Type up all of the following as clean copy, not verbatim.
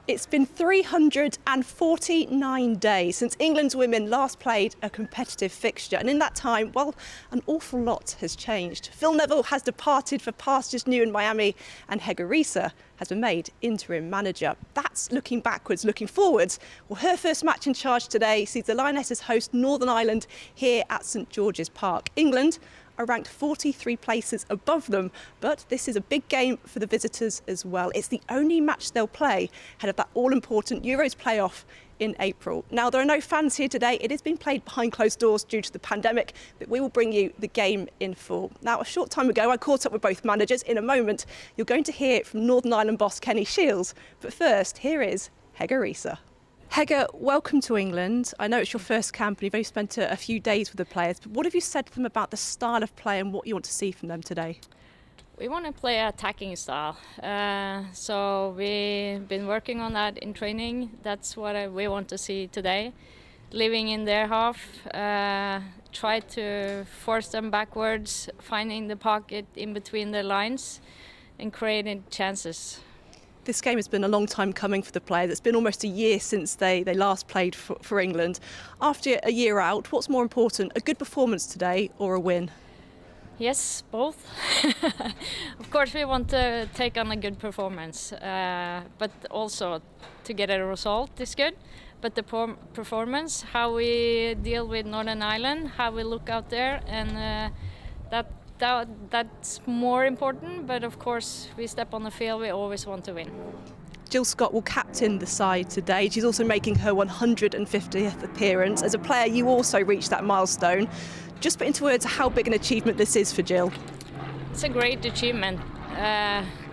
It's been 349 days since England's women last played a competitive fixture, and in that time, well, an awful lot has changed. Phil Neville has departed for pastures new in Miami, and Hege Riise has been made interim manager. That's looking backwards. Looking forwards, well, her first match in charge today sees the Lionesses host Northern Ireland here at St George's Park. England are ranked 43 places above them, but this is a big game for the visitors as well. It's the only match they'll play ahead of that all-important Euros playoff in April. Now, there are no fans here today. It is being played behind closed doors due to the pandemic, but we will bring you the game in full. Now, a short time ago, I caught up with both managers. In a moment, you're going to hear from Northern Ireland boss Kenny Shiels. But first, here is Hege Riise. Hege, welcome to England. I know it's your first camp and you've only spent a few days with the players, but what have you said to them about the style of play and what you want to see from them today? We want to play attacking style, so we've been working on that in training. That's what we want to see today. Living in their half, try to force them backwards, finding the pocket in between the lines and creating chances. This game has been a long time coming for the players. It's been almost a year since they last played for England. After a year out, what's more important, a good performance today or a win? Yes, both. Of course, we want to take on a good performance, but also to get a result is good. But the performance, how we deal with Northern Ireland, how we look out there, and that's more important. But of course, we step on the field, we always want to win. Jill Scott will captain the side today. She's also making her 150th appearance. As a player, you also reached that milestone. Just put into words how big an achievement this is for Jill. It's a great achievement.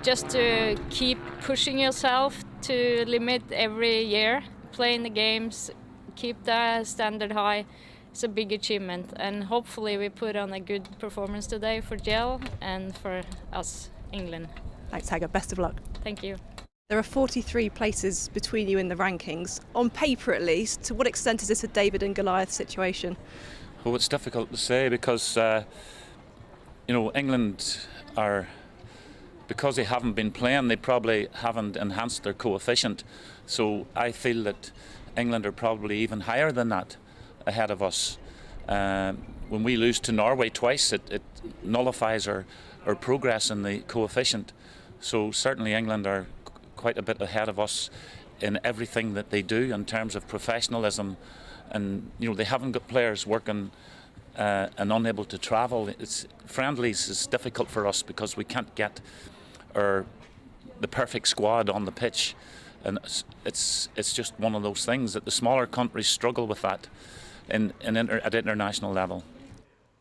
Just to keep pushing yourself to limit every year, playing the games, keep the standard high. It's a big achievement, and hopefully we put on a good performance today for Jill and for us, England. Thanks, Hege. Best of luck. Thank you. There are 43 places between you in the rankings. On paper, at least, to what extent is this a David and Goliath situation? Well, it's difficult to say because, England are, because they haven't been playing, they probably haven't enhanced their coefficient. So I feel that England are probably even higher than that ahead of us. When we lose to Norway twice, it nullifies our progress in the coefficient. So certainly England are quite a bit ahead of us in everything that they do in terms of professionalism. And they haven't got players working and unable to travel. Friendlies is difficult for us because we can't get the perfect squad on the pitch, and it's just one of those things that the smaller countries struggle with that at international level.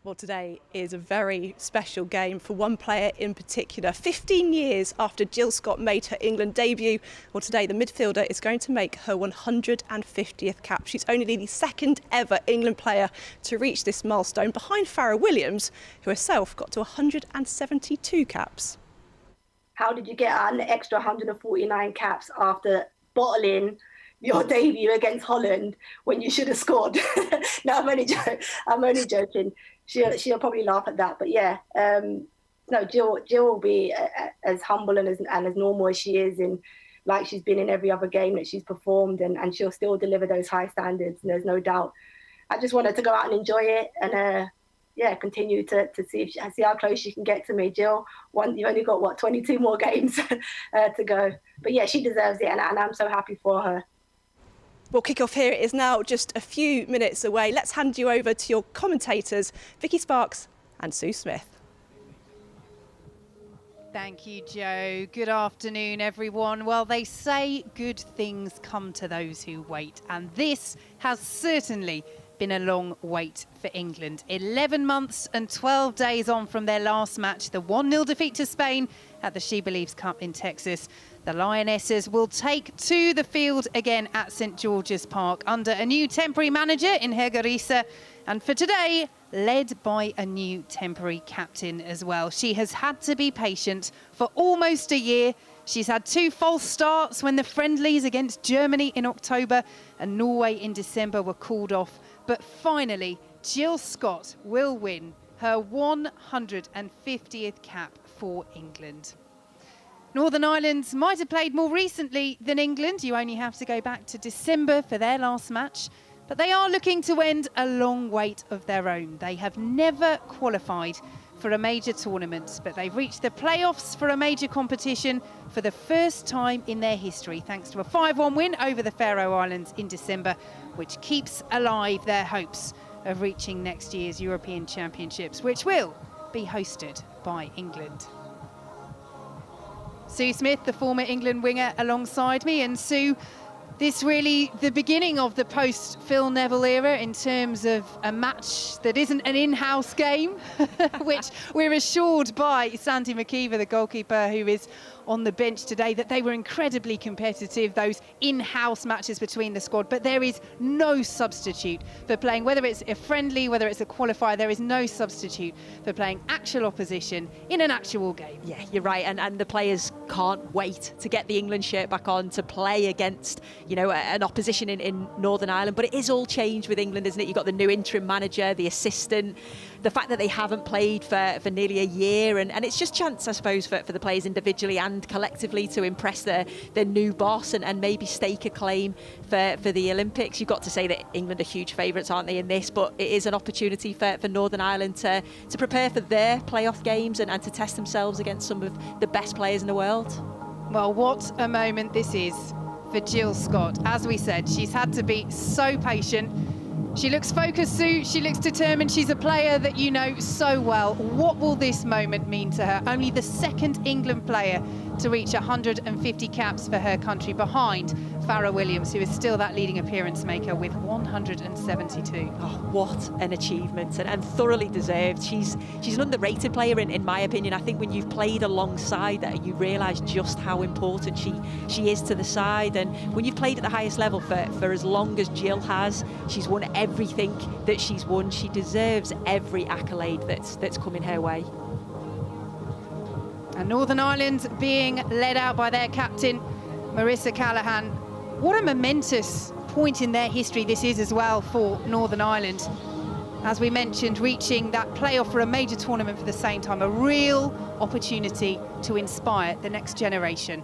Well, today is a very special game for one player in particular. 15 years after Jill Scott made her England debut, well, today the midfielder is going to make her 150th cap. She's only the second ever England player to reach this milestone, behind Farrah Williams, who herself got to 172 caps. How did you get an extra 149 caps after bottling your debut against Holland when you should have scored? No, I'm only joking. She'll probably laugh at that, but yeah, no, Jill will be as humble and as normal as she is, and like she's been in every other game that she's performed, and she'll still deliver those high standards. And there's no doubt. I just wanted to go out and enjoy it, and continue to see how close she can get to me. Jill, you've only got 22 more games to go, but yeah, she deserves it, and I'm so happy for her. Well, kick-off here is now just a few minutes away. Let's hand you over to your commentators, Vicky Sparks and Sue Smith. Thank you, Jo. Good afternoon, everyone. Well, they say good things come to those who wait, and this has certainly been a long wait for England. 11 months and 12 days on from their last match, the 1-0 defeat to Spain at the She Believes Cup in Texas. The Lionesses will take to the field again at St George's Park under a new temporary manager in Hege Riise, and for today, led by a new temporary captain as well. She has had to be patient for almost a year. She's had 2 false starts when the friendlies against Germany in October and Norway in December were called off. But finally, Jill Scott will win her 150th cap for England. Northern Ireland might have played more recently than England. You only have to go back to December for their last match. But they are looking to end a long wait of their own. They have never qualified for a major tournament, but they've reached the playoffs for a major competition for the first time in their history, thanks to a 5-1 win over the Faroe Islands in December, which keeps alive their hopes of reaching next year's European Championships, which will be hosted by England. Sue Smith, the former England winger, alongside me. And Sue, this really the beginning of the post-Phil Neville era in terms of a match that isn't an in-house game, which we're assured by Santi McKeever, the goalkeeper, who is on the bench today, that they were incredibly competitive, those in-house matches between the squad. But there is no substitute for playing, whether it's a friendly, whether it's a qualifier, there is no substitute for playing actual opposition in an actual game. Yeah, you're right. And the players can't wait to get the England shirt back on to play against, you know, an opposition in Northern Ireland. But it is all changed with England, isn't it? You've got the new interim manager, the assistant, the fact that they haven't played for nearly a year. And it's just chance, I suppose, for the players individually and collectively to impress their new boss and maybe stake a claim for the Olympics. You've got to say that England are huge favourites, aren't they, in this? But it is an opportunity for Northern Ireland to prepare for their playoff games and to test themselves against some of the best players in the world. Well, what a moment this is for Jill Scott. As we said, she's had to be so patient. She looks focused, Sue. She looks determined. She's a player that you know so well. What will this moment mean to her? Only the second England player to reach 150 caps for her country, behind Farrah Williams, who is still that leading appearance maker with 172. Oh, what an achievement, and thoroughly deserved. She's an underrated player in my opinion. I think when you've played alongside her, you realise just how important she is to the side. And when you've played at the highest level for as long as Jill has, she's won everything that she's won. She deserves every accolade that's coming her way. And Northern Ireland being led out by their captain, Marissa Callaghan. What a momentous point in their history this is as well for Northern Ireland. As we mentioned, reaching that playoff for a major tournament for the same time, a real opportunity to inspire the next generation.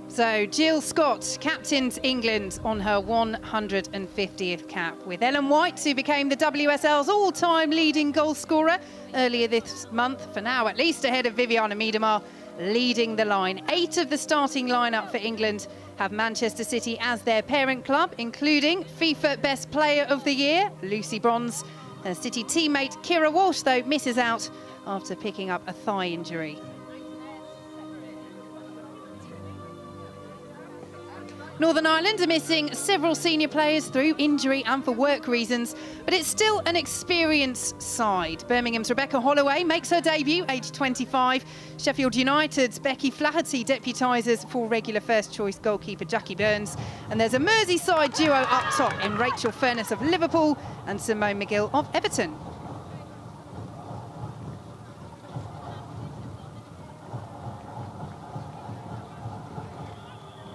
So Jill Scott captains England on her 150th cap, with Ellen White, who became the WSL's all-time leading goal scorer earlier this month, for now at least ahead of Vivianne Miedema, leading the line. 8 of the starting lineup for England have Manchester City as their parent club, including FIFA Best Player of the Year, Lucy Bronze. Her City teammate Kira Walsh, though, misses out after picking up a thigh injury. Northern Ireland are missing several senior players through injury and for work reasons, but it's still an experienced side. Birmingham's Rebecca Holloway makes her debut, aged 25. Sheffield United's Becky Flaherty deputises for regular first-choice goalkeeper Jackie Burns. And there's a Merseyside duo up top in Rachel Furness of Liverpool and Simone McGill of Everton.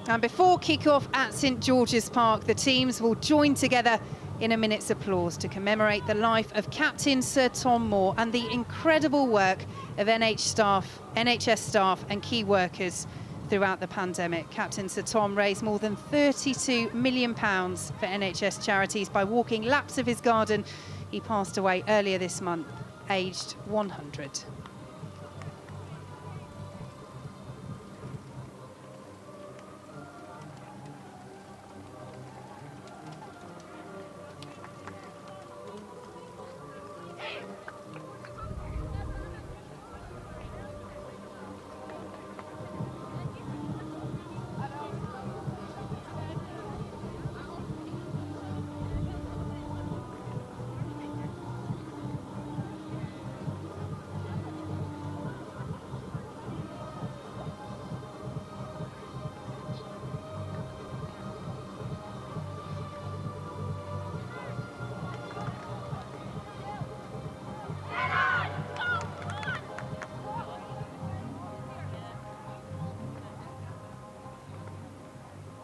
And before kick-off at St George's Park, the teams will join together in a minute's applause to commemorate the life of Captain Sir Tom Moore and the incredible work of NHS staff and key workers throughout the pandemic. Captain Sir Tom raised more than £32 million for NHS charities by walking laps of his garden. He passed away earlier this month, aged 100.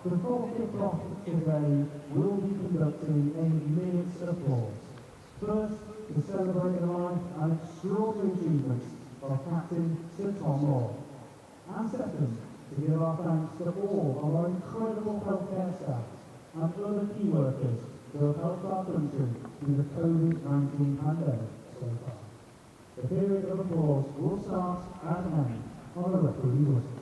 The full kick-off today will be conducted in minutes of applause. First, to celebrate the life and extraordinary achievements of Captain Sir Tom Moore. And second, to give our thanks to all of our incredible healthcare staff and other key workers who have helped our country through the COVID-19 pandemic so far. The period of applause will start and end on the referee's whistle.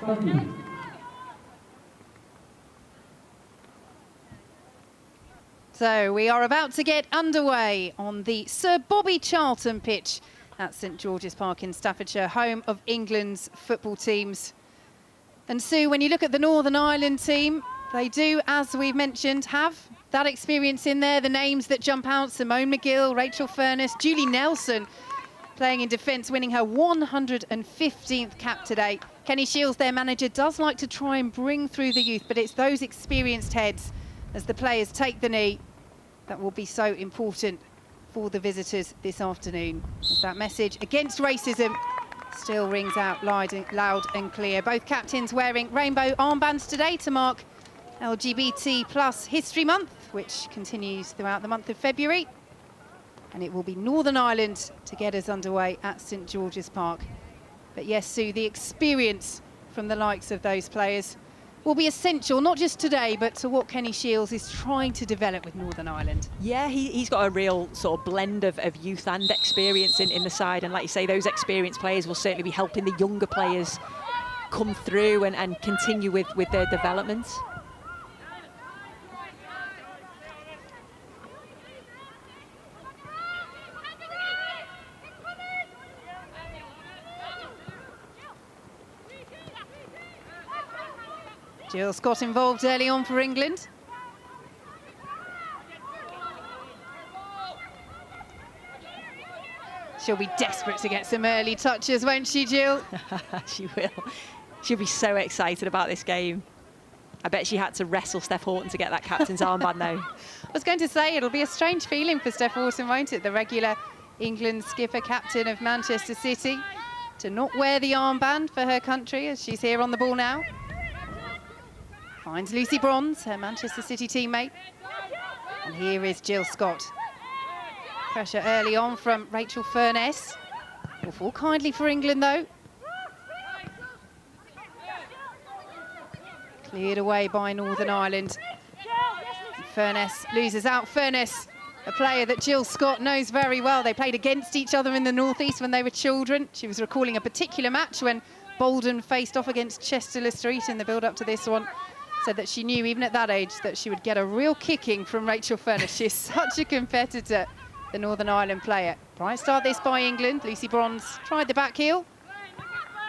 Thank you. So we are about to get underway on the Sir Bobby Charlton pitch at St George's Park in Staffordshire, home of England's football teams. And Sue, when you look at the Northern Ireland team, they do, as we've mentioned, have that experience in there, the names that jump out: Simone McGill, Rachel Furness, Julie Nelson, playing in defence, winning her 115th cap today. Kenny Shiels, their manager, does like to try and bring through the youth, but it's those experienced heads as the players take the knee that will be so important for the visitors this afternoon. As that message against racism still rings out loud and clear. Both captains wearing rainbow armbands today to mark LGBT plus History Month, which continues throughout the month of February. And it will be Northern Ireland to get us underway at St George's Park. But yes, Sue, the experience from the likes of those players will be essential, not just today, but to what Kenny Shiels is trying to develop with Northern Ireland. Yeah, he's got a real sort of blend of youth and experience in the side. And like you say, those experienced players will certainly be helping the younger players come through and continue with their development. Jill Scott involved early on for England. She'll be desperate to get some early touches, won't she, Jill? She will. She'll be so excited about this game. I bet she had to wrestle Steph Horton to get that captain's armband now. I was going to say, it'll be a strange feeling for Steph Horton, won't it? The regular England skipper, captain of Manchester City, to not wear the armband for her country as she's here on the ball now. Finds Lucy Bronze, her Manchester City teammate. And here is Jill Scott. Pressure early on from Rachel Furness. Will fall kindly for England, though. Cleared away by Northern Ireland. Furness loses out. Furness, a player that Jill Scott knows very well. They played against each other in the North East when they were children. She was recalling a particular match when Bolden faced off against Chester Le Street in the build-up to this one. Said that she knew, even at that age, that she would get a real kicking from Rachel Furness. She is such a competitor, the Northern Ireland player. Bright start this by England. Lucy Bronze tried the back heel.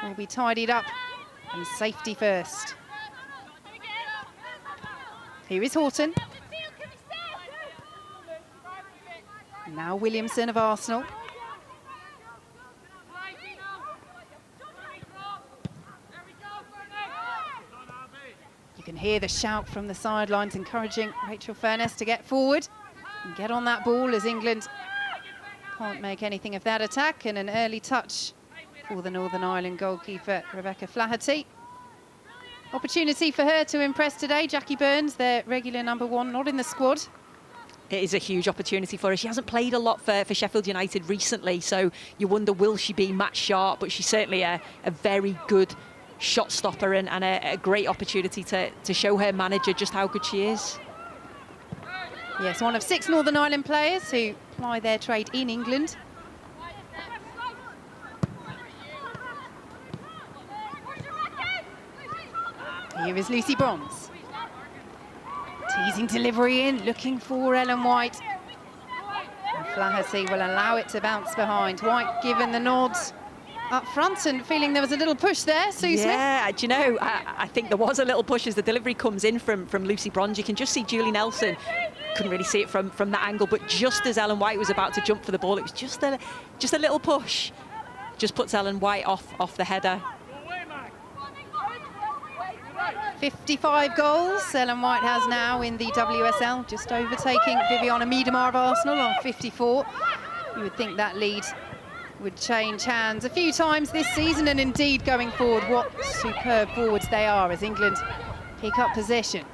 Will be tidied up, and safety first. Here is Horton. Now Williamson of Arsenal. You can hear the shout from the sidelines encouraging Rachel Furness to get forward and get on that ball as England can't make anything of that attack, and an early touch for the Northern Ireland goalkeeper Rebecca Flaherty. Opportunity for her to impress today. Jackie Burns, their regular #1, not in the squad. It is a huge opportunity for her. She hasn't played a lot for Sheffield United recently, so you wonder, will she be match sharp? But she's certainly a very good shot stopper and a great opportunity to show her manager just how good she is. Yes, one of 6 Northern Ireland players who ply their trade in England. Here is Lucy Bronze. Teasing delivery in, looking for Ellen White. And Flaherty will allow it to bounce behind. White given the nods up front and feeling there was a little push there, Sue Smith. Yeah, do you know, I think there was a little push as the delivery comes in from Lucy Bronze. You can just see Julie Nelson. Couldn't really see it from that angle, but just as Ellen White was about to jump for the ball, it was just a little push. Just puts Ellen White off the header. 55 goals Ellen White has now in the WSL, just overtaking Viviana Miedemar of Arsenal on 54. You would think that lead would change hands a few times this season, and indeed going forward, what superb forwards they are as England pick up possession.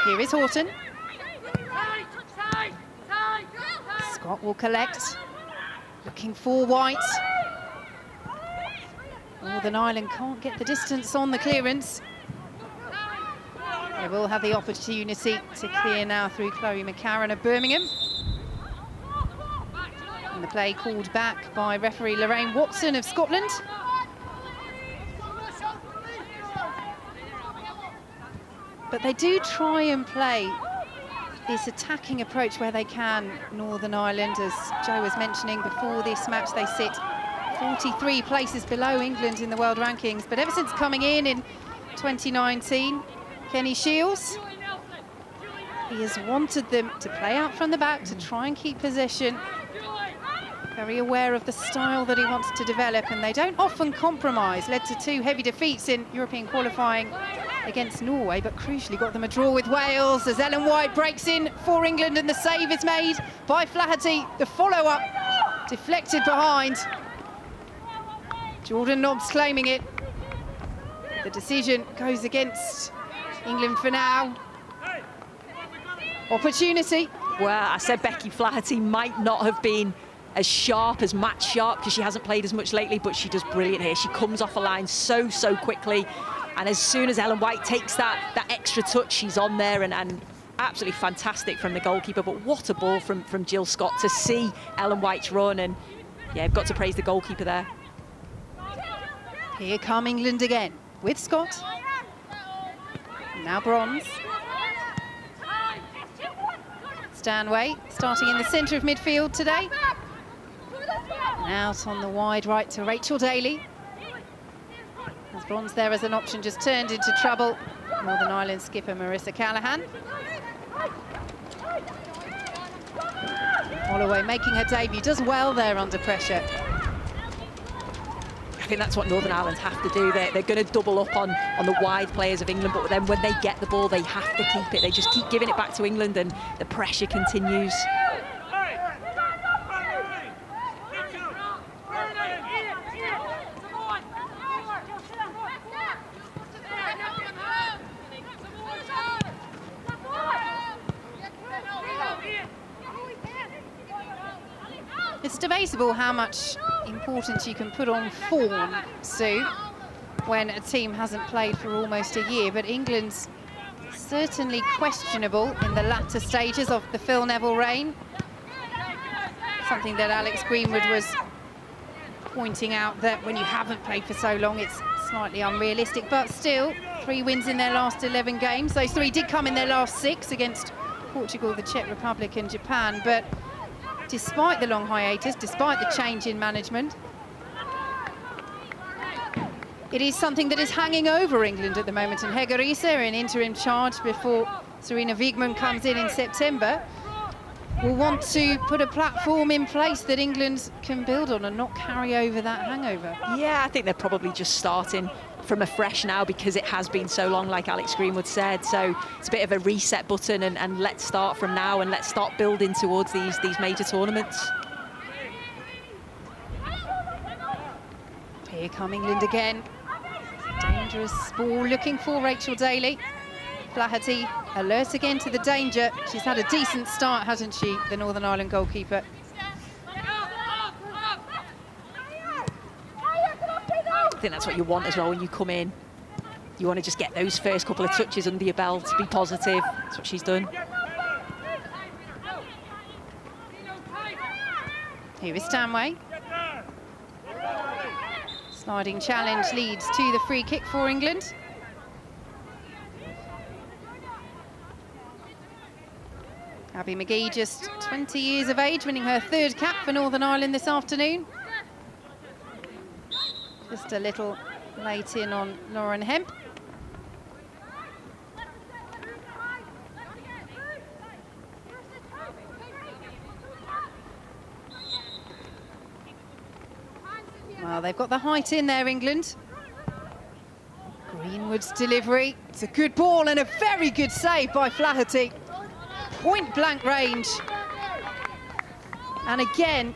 Here is Horton. Scott will collect, looking for White. Northern Ireland can't get the distance on the clearance. They will have the opportunity to clear now through Chloe McCarron of Birmingham. And the play called back by referee Lorraine Watson of Scotland. But they do try and play this attacking approach where they can, Northern Ireland. As Joe was mentioning before this match, they sit 43 places below England in the world rankings. But ever since coming in 2019, Kenny Shields, he has wanted them to play out from the back, to try and keep possession. Very aware of the style that he wants to develop, and they don't often compromise. Led to 2 heavy defeats in European qualifying against Norway, but crucially got them a draw with Wales as Ellen White breaks in for England, and the save is made by Flaherty. The follow-up deflected behind. Jordan Nobbs claiming it. The decision goes against England for now. Opportunity. Well, I said Becky Flaherty might not have been as sharp as Matt Sharp because she hasn't played as much lately, but she does brilliant here. She comes off a line so quickly, and as soon as Ellen White takes that extra touch, she's on there, and absolutely fantastic from the goalkeeper. But what a ball from Jill Scott to see Ellen White's run, and yeah, I've got to praise the goalkeeper there. Here come England again with Scott. Now Bronze. Stanway starting in the centre of midfield today. And out on the wide right to Rachel Daly. As Bronze there as an option just turned into trouble. Northern Ireland skipper Marissa Callaghan. Holloway making her debut, does well there under pressure. I think that's what Northern Ireland have to do. They're going to double up on the wide players of England, but then when they get the ball, they have to keep it. They just keep giving it back to England, and the pressure continues. It's debatable how much importance you can put on form, Sue, when a team hasn't played for almost a year, but England's certainly questionable in the latter stages of the Phil Neville reign. Something that Alex Greenwood was pointing out, that when you haven't played for so long, it's slightly unrealistic, but still 3 wins in their last 11 games. Those 3 did come in their last 6 against Portugal, the Czech Republic and Japan, but despite the long hiatus, despite the change in management, it is something that is hanging over England at the moment. And Hege Riise, in interim charge before Serena Wiegman comes in September, will want to put a platform in place that England can build on and not carry over that hangover. Yeah, I think they're probably just starting from afresh now because it has been so long, like Alex Greenwood said. So it's a bit of a reset button, and let's start from now and let's start building towards these major tournaments. Here come England again. Dangerous ball looking for Rachel Daly. Flaherty alert again to the danger. She's had a decent start, hasn't she, the Northern Ireland goalkeeper? I think that's what you want as well when you come in. You want to just get those first couple of touches under your belt, be positive. That's what she's done. Here is Stanway. Sliding challenge leads to the free kick for England. Abby McGee, just 20 years of age, winning her 3rd cap for Northern Ireland this afternoon. Just a little late in on Lauren Hemp. Well, they've got the height in there, England. Greenwood's delivery. It's a good ball and a very good save by Flaherty. Point blank range. And again,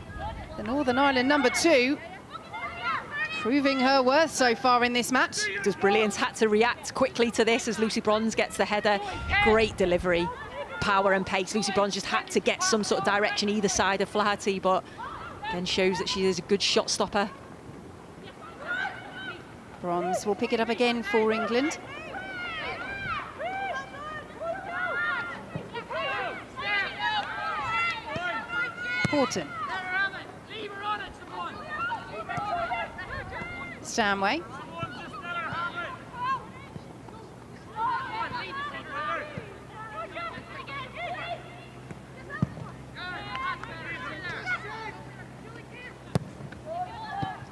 the Northern Ireland number 2 proving her worth so far in this match. Does brilliant, had to react quickly to this as Lucy Bronze gets the header. Great delivery, power and pace. Lucy Bronze just had to get some sort of direction either side of Flaherty, but then shows that she is a good shot stopper. Bronze will pick it up again for England. Horton. Stanway.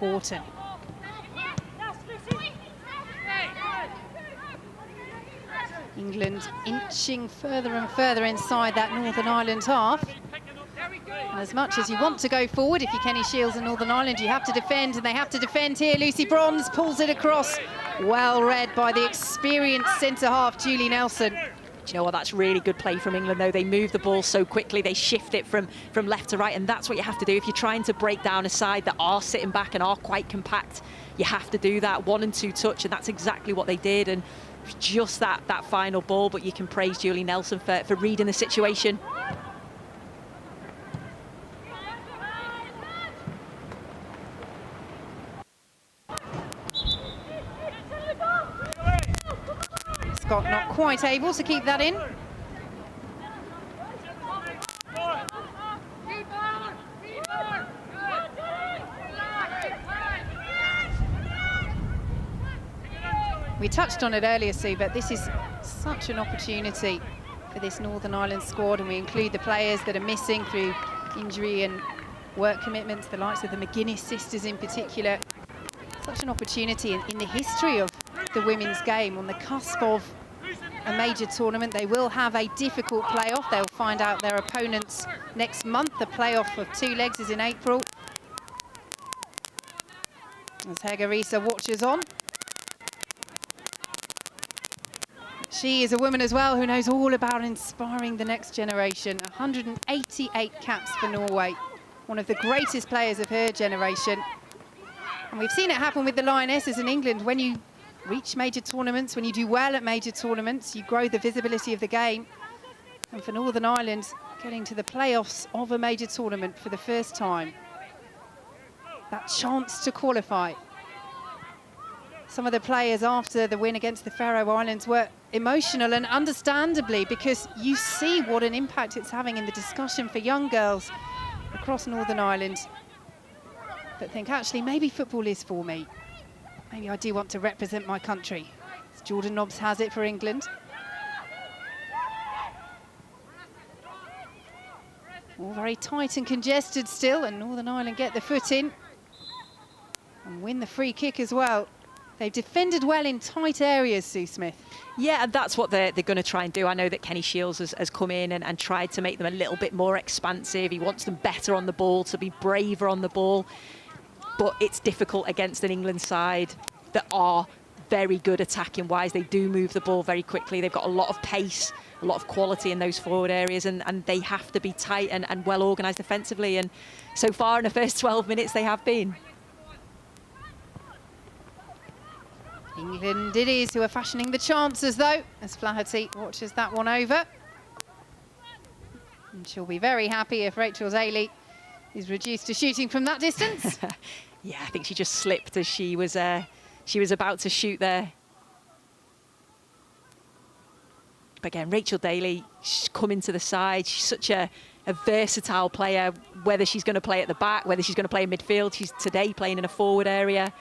Horton. England inching further and further inside that Northern Ireland half. And as much as you want to go forward, if you're Kenny Shields and Northern Ireland, you have to defend, and they have to defend here. Lucy Bronze pulls it across. Well read by the experienced centre-half, Julie Nelson. Do you know what, that's really good play from England, though. They move the ball so quickly, they shift it from left to right, and that's what you have to do. If you're trying to break down a side that are sitting back and are quite compact, you have to do that 1 and 2 touch, and that's exactly what they did. And just that final ball, but you can praise Julie Nelson for reading the situation. Scott not quite able to keep that in. We touched on it earlier, Sue, but this is such an opportunity for this Northern Ireland squad, and we include the players that are missing through injury and work commitments, the likes of the McGuinness sisters in particular. Such an opportunity in the history of the women's game, on the cusp of a major tournament. They will have a difficult playoff. They'll find out their opponents next month. The playoff of 2 legs is in April. As Hege Riise watches on. She is a woman as well who knows all about inspiring the next generation. 188 caps for Norway, one of the greatest players of her generation. And we've seen it happen with the Lionesses in England. When you reach major tournaments, when you do well at major tournaments, you grow the visibility of the game. And for Northern Ireland, getting to the playoffs of a major tournament for the first time, that chance to qualify. Some of the players after the win against the Faroe Islands were emotional, and understandably, because you see what an impact it's having in the discussion for young girls across Northern Ireland that think, actually, maybe football is for me. Maybe I do want to represent my country. As Jordan Nobbs has it for England. All very tight and congested still, and Northern Ireland get the foot in and win the free kick as well. They've defended well in tight areas, Sue Smith. Yeah, and that's what they're going to try and do. I know that Kenny Shields has come in and tried to make them a little bit more expansive. He wants them better on the ball, to be braver on the ball. But it's difficult against an England side that are very good attacking wise. They do move the ball very quickly. They've got a lot of pace, a lot of quality in those forward areas, and they have to be tight and well organised defensively. And so far in the first 12 minutes, they have been. England it is who are fashioning the chances, though, as Flaherty watches that one over. And she'll be very happy if Rachel Daly is reduced to shooting from that distance. Yeah, I think she just slipped as she was about to shoot there. But again, Rachel Daly, she's coming to the side. She's such a versatile player, whether she's going to play at the back, whether she's going to play in midfield. She's today playing in a forward area.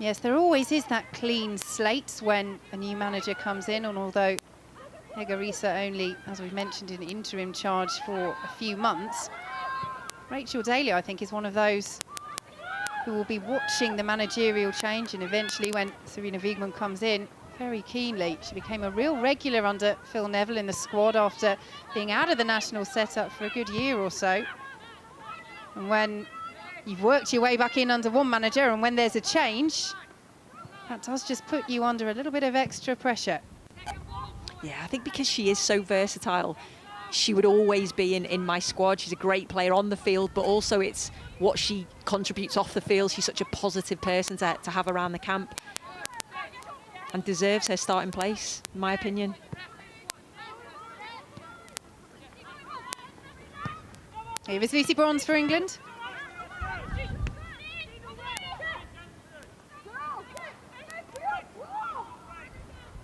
Yes, there always is that clean slate when a new manager comes in, and although Hege Riise only, as we've mentioned, in interim charge for a few months, Rachel Daly, I think, is one of those who will be watching the managerial change, and eventually when Sarina Wiegman comes in, very keenly. She became a real regular under Phil Neville in the squad after being out of the national setup for a good year or so. And when you've worked your way back in under one manager, and when there's a change, that does just put you under a little bit of extra pressure. Yeah, I think because she is so versatile, she would always be in my squad. She's a great player on the field, but also it's what she contributes off the field. She's such a positive person to have around the camp, and deserves her starting place, in my opinion. Here is Lucy Bronze for England.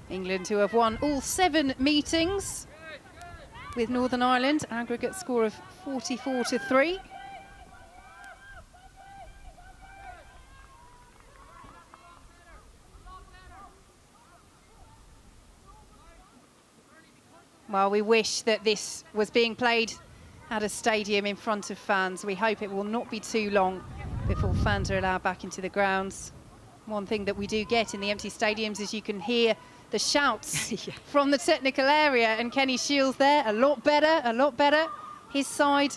England, who have won all 7 meetings with Northern Ireland, aggregate score of 44-3. Well, we wish that this was being played at a stadium in front of fans. We hope it will not be too long before fans are allowed back into the grounds. One thing that we do get in the empty stadiums is you can hear the shouts from the technical area, and Kenny Shields there, a lot better, a lot better. His side,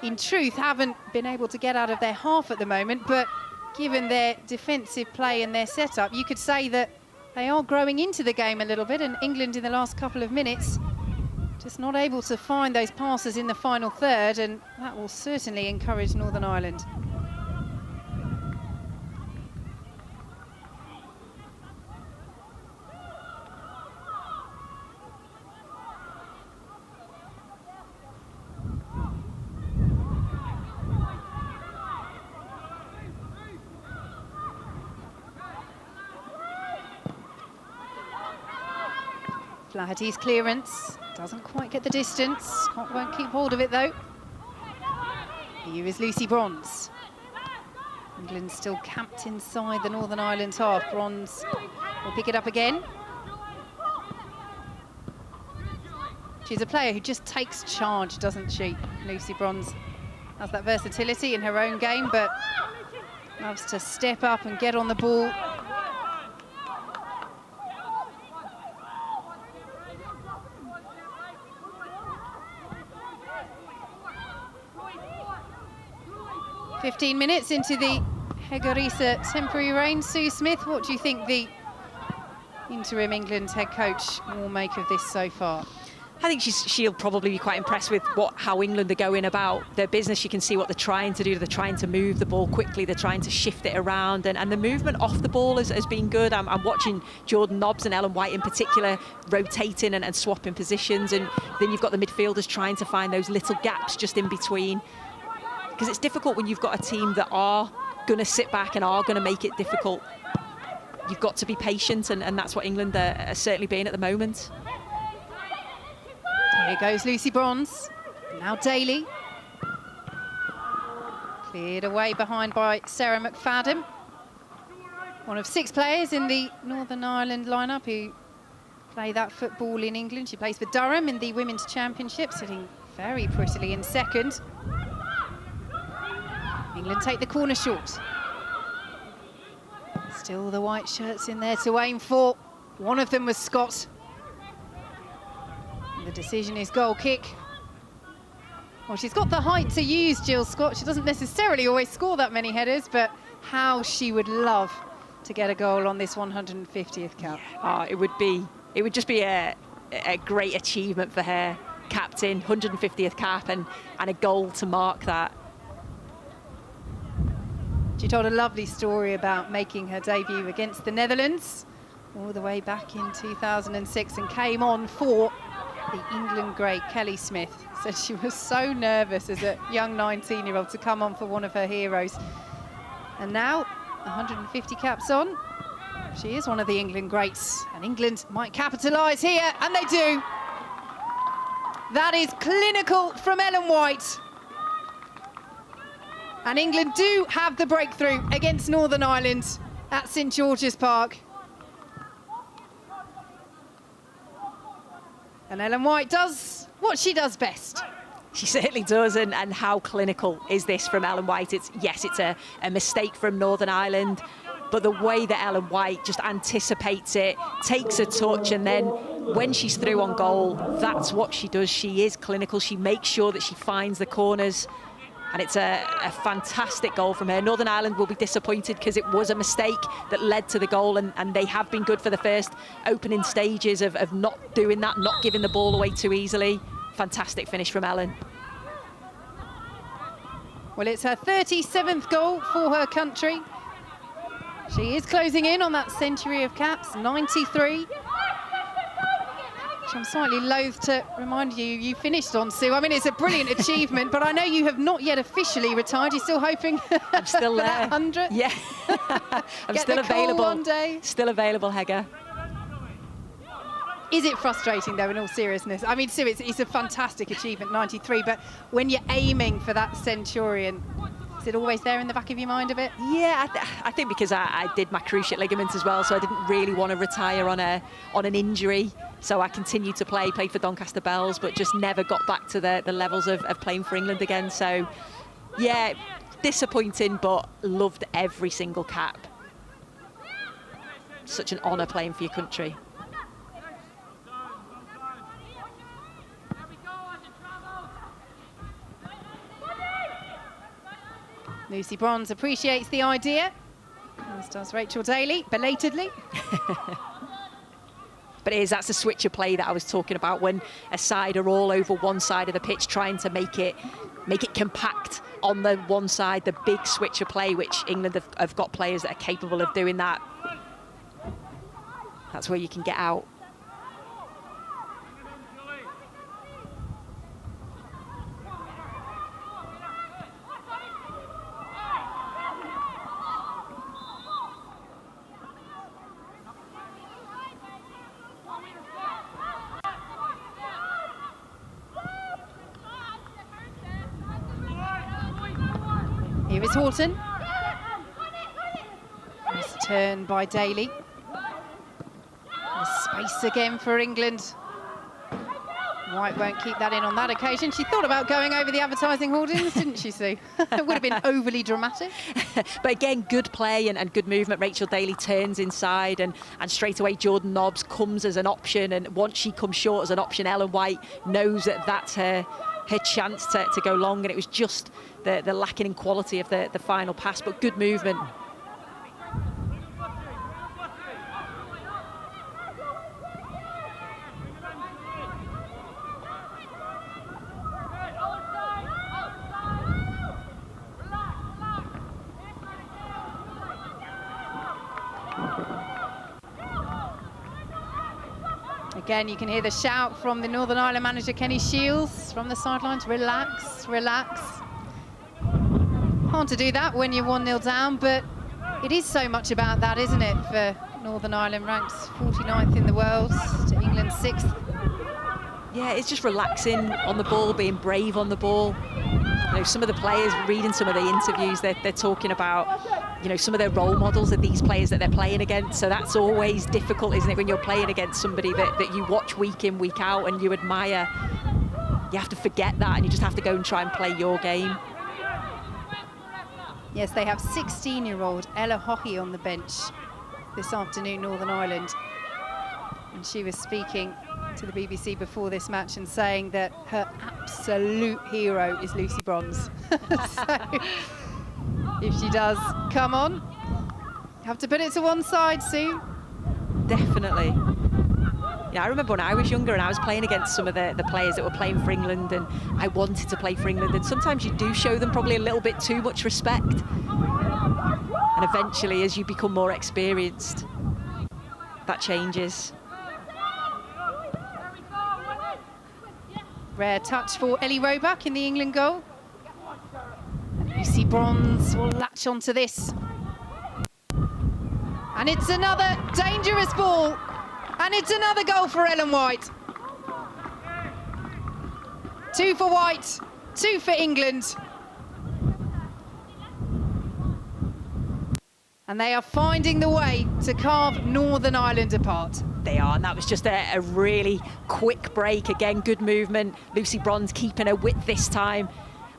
in truth, haven't been able to get out of their half at the moment, but given their defensive play and their setup, you could say that they are growing into the game a little bit, and England in the last couple of minutes just not able to find those passes in the final third, and that will certainly encourage Northern Ireland. Flaherty's clearance doesn't quite get the distance. Scott won't keep hold of it though. Here is Lucy Bronze. England still camped inside the Northern Ireland half. Bronze will pick it up again. She's a player who just takes charge, doesn't she? Lucy Bronze has that versatility in her own game, but loves to step up and get on the ball. "15 minutes into the Hege Riise temporary reign. Sue Smith, what do you think the interim England head coach will make of this so far? I think she'll probably be quite impressed with how England are going about their business. You can see what they're trying to do. They're trying to move the ball quickly. They're trying to shift it around. And the movement off the ball has been good. I'm watching Jordan Nobbs and Ellen White in particular rotating and swapping positions. And then you've got the midfielders trying to find those little gaps just in between. Because it's difficult when you've got a team that are going to sit back and are going to make it difficult. You've got to be patient, and that's what England are certainly being at the moment. Here goes Lucy Bronze. Now Daly. Cleared away behind by Sarah McFadden. One of 6 players in the Northern Ireland lineup who play that football in England. She plays for Durham in the Women's Championship, sitting very prettily in second. England take the corner short. Still the white shirts in there to aim for. One of them was Scott. And the decision is goal kick. Well, she's got the height to use, Jill Scott. She doesn't necessarily always score that many headers, but how she would love to get a goal on this 150th cap. Yeah. It would just be a great achievement for her, captain, 150th cap, and a goal to mark that. She told a lovely story about making her debut against the Netherlands all the way back in 2006 and came on for the England great Kelly Smith. Said she was so nervous as a young 19-year-old to come on for one of her heroes. And now, 150 caps on, she is one of the England greats, and England might capitalise here, and they do. That is clinical from Ellen White. And England do have the breakthrough against Northern Ireland at St George's Park. And Ellen White does what she does best. She certainly does, and how clinical is this from Ellen White? It's a mistake from Northern Ireland, but the way that Ellen White just anticipates it, takes a touch, and then when she's through on goal, that's what she does. She is clinical. She makes sure that she finds the corners, and it's a fantastic goal from her. Northern Ireland will be disappointed because it was a mistake that led to the goal, and they have been good for the first opening stages of not doing that, not giving the ball away too easily. Fantastic finish from Ellen. Well, it's her 37th goal for her country. She is closing in on that century of caps, 93. Which I'm slightly loath to remind you, you finished on, Sue. I mean, it's a brilliant achievement, but I know you have not yet officially retired. You're still hoping I'm still for there. that 100? Yeah. I'm Get still the call available. one day. Still available, Hege. Is it frustrating, though, in all seriousness? I mean, Sue, it's a fantastic achievement, 93, but when you're aiming for that centurion, is it always there in the back of your mind a bit? Yeah, I think because I did my cruciate ligament as well, so I didn't really want to retire on an injury. So I continued to played for Doncaster Bells, but just never got back to the levels of playing for England again. So, yeah, disappointing, but loved every single cap. Such an honour playing for your country. Lucy Bronze appreciates the idea, as does Rachel Daly, belatedly. But that's the switch of play that I was talking about, when a side are all over one side of the pitch trying to make it compact on the one side, the big switch of play, which England have got players that are capable of doing that. That's where you can get out. Here is Horton. Nice turn by Daly. There's space again for England. White won't keep that in on that occasion. She thought about going over the advertising hoardings, didn't she, Sue? It would have been overly dramatic. But again, good play and good movement. Rachel Daly turns inside, and straight away Jordan Nobbs comes as an option, and once she comes short as an option, Ellen White knows that that's her chance to go long, and it was just the lacking in quality of the final pass, but good movement. Again, you can hear the shout from the Northern Ireland manager, Kenny Shields, from the sidelines. Relax, relax. Hard to do that when you're 1-0 down, but it is so much about that, isn't it, for Northern Ireland, ranked 49th in the world to England's 6th. Yeah, it's just relaxing on the ball, being brave on the ball. You know, some of the players, reading some of the interviews, they're talking about, you know, some of their role models are these players that they're playing against. So that's always difficult, isn't it, when you're playing against somebody that you watch week in, week out, and you admire. You have to forget that, and you just have to go and try and play your game. Yes, they have 16-year-old Ella Hockey on the bench this afternoon, Northern Ireland. And she was speaking to the BBC before this match and saying that her absolute hero is Lucy Bronze. So if she does come on, you have to put it to one side, Sue. Definitely. Yeah, I remember when I was younger and I was playing against some of the players that were playing for England, and I wanted to play for England, and sometimes you do show them probably a little bit too much respect. And eventually, as you become more experienced, that changes. Rare touch for Ellie Roebuck in the England goal. And Lucy Bronze will latch onto this. And it's another dangerous ball. And it's another goal for Ellen White. 2 for White, 2 for England. And they are finding the way to carve Northern Ireland apart. They are, and that was just a really quick break. Again, good movement. Lucy Bronze keeping her width this time.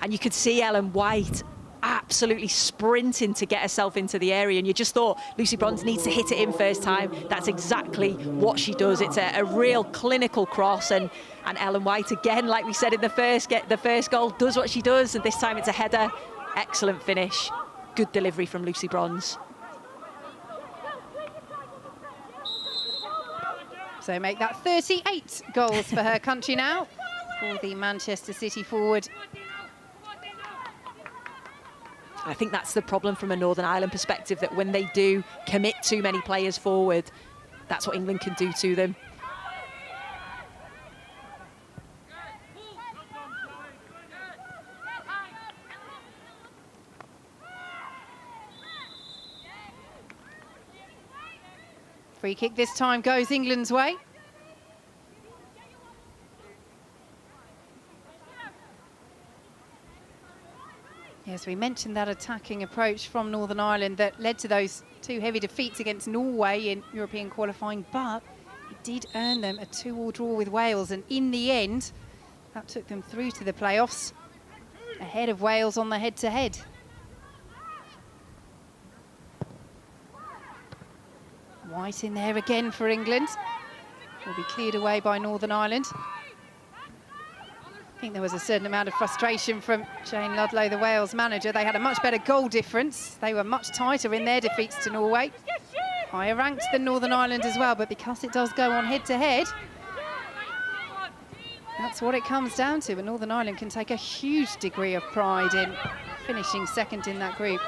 And you could see Ellen White absolutely sprinting to get herself into the area, and you just thought Lucy Bronze needs to hit it in first time. That's exactly what she does. It's a real clinical cross, and Ellen White, again, like we said in the first goal, does what she does, and this time it's a header. Excellent finish. Good delivery from Lucy Bronze. So make that 38 goals for her country now, for the Manchester City forward. I think that's the problem from a Northern Ireland perspective, that when they do commit too many players forward, that's what England can do to them. Free kick this time goes England's way. Yes, we mentioned that attacking approach from Northern Ireland that led to those two heavy defeats against Norway in European qualifying, but it did earn them a 2-2 draw with Wales, and in the end, that took them through to the playoffs, ahead of Wales on the head-to-head. White in there again for England. Will be cleared away by Northern Ireland. I think there was a certain amount of frustration from Jane Ludlow, the Wales manager. They had a much better goal difference. They were much tighter in their defeats to Norway. Higher ranked than Northern Ireland as well, but because it does go on head-to-head, that's what it comes down to. And Northern Ireland can take a huge degree of pride in finishing second in that group.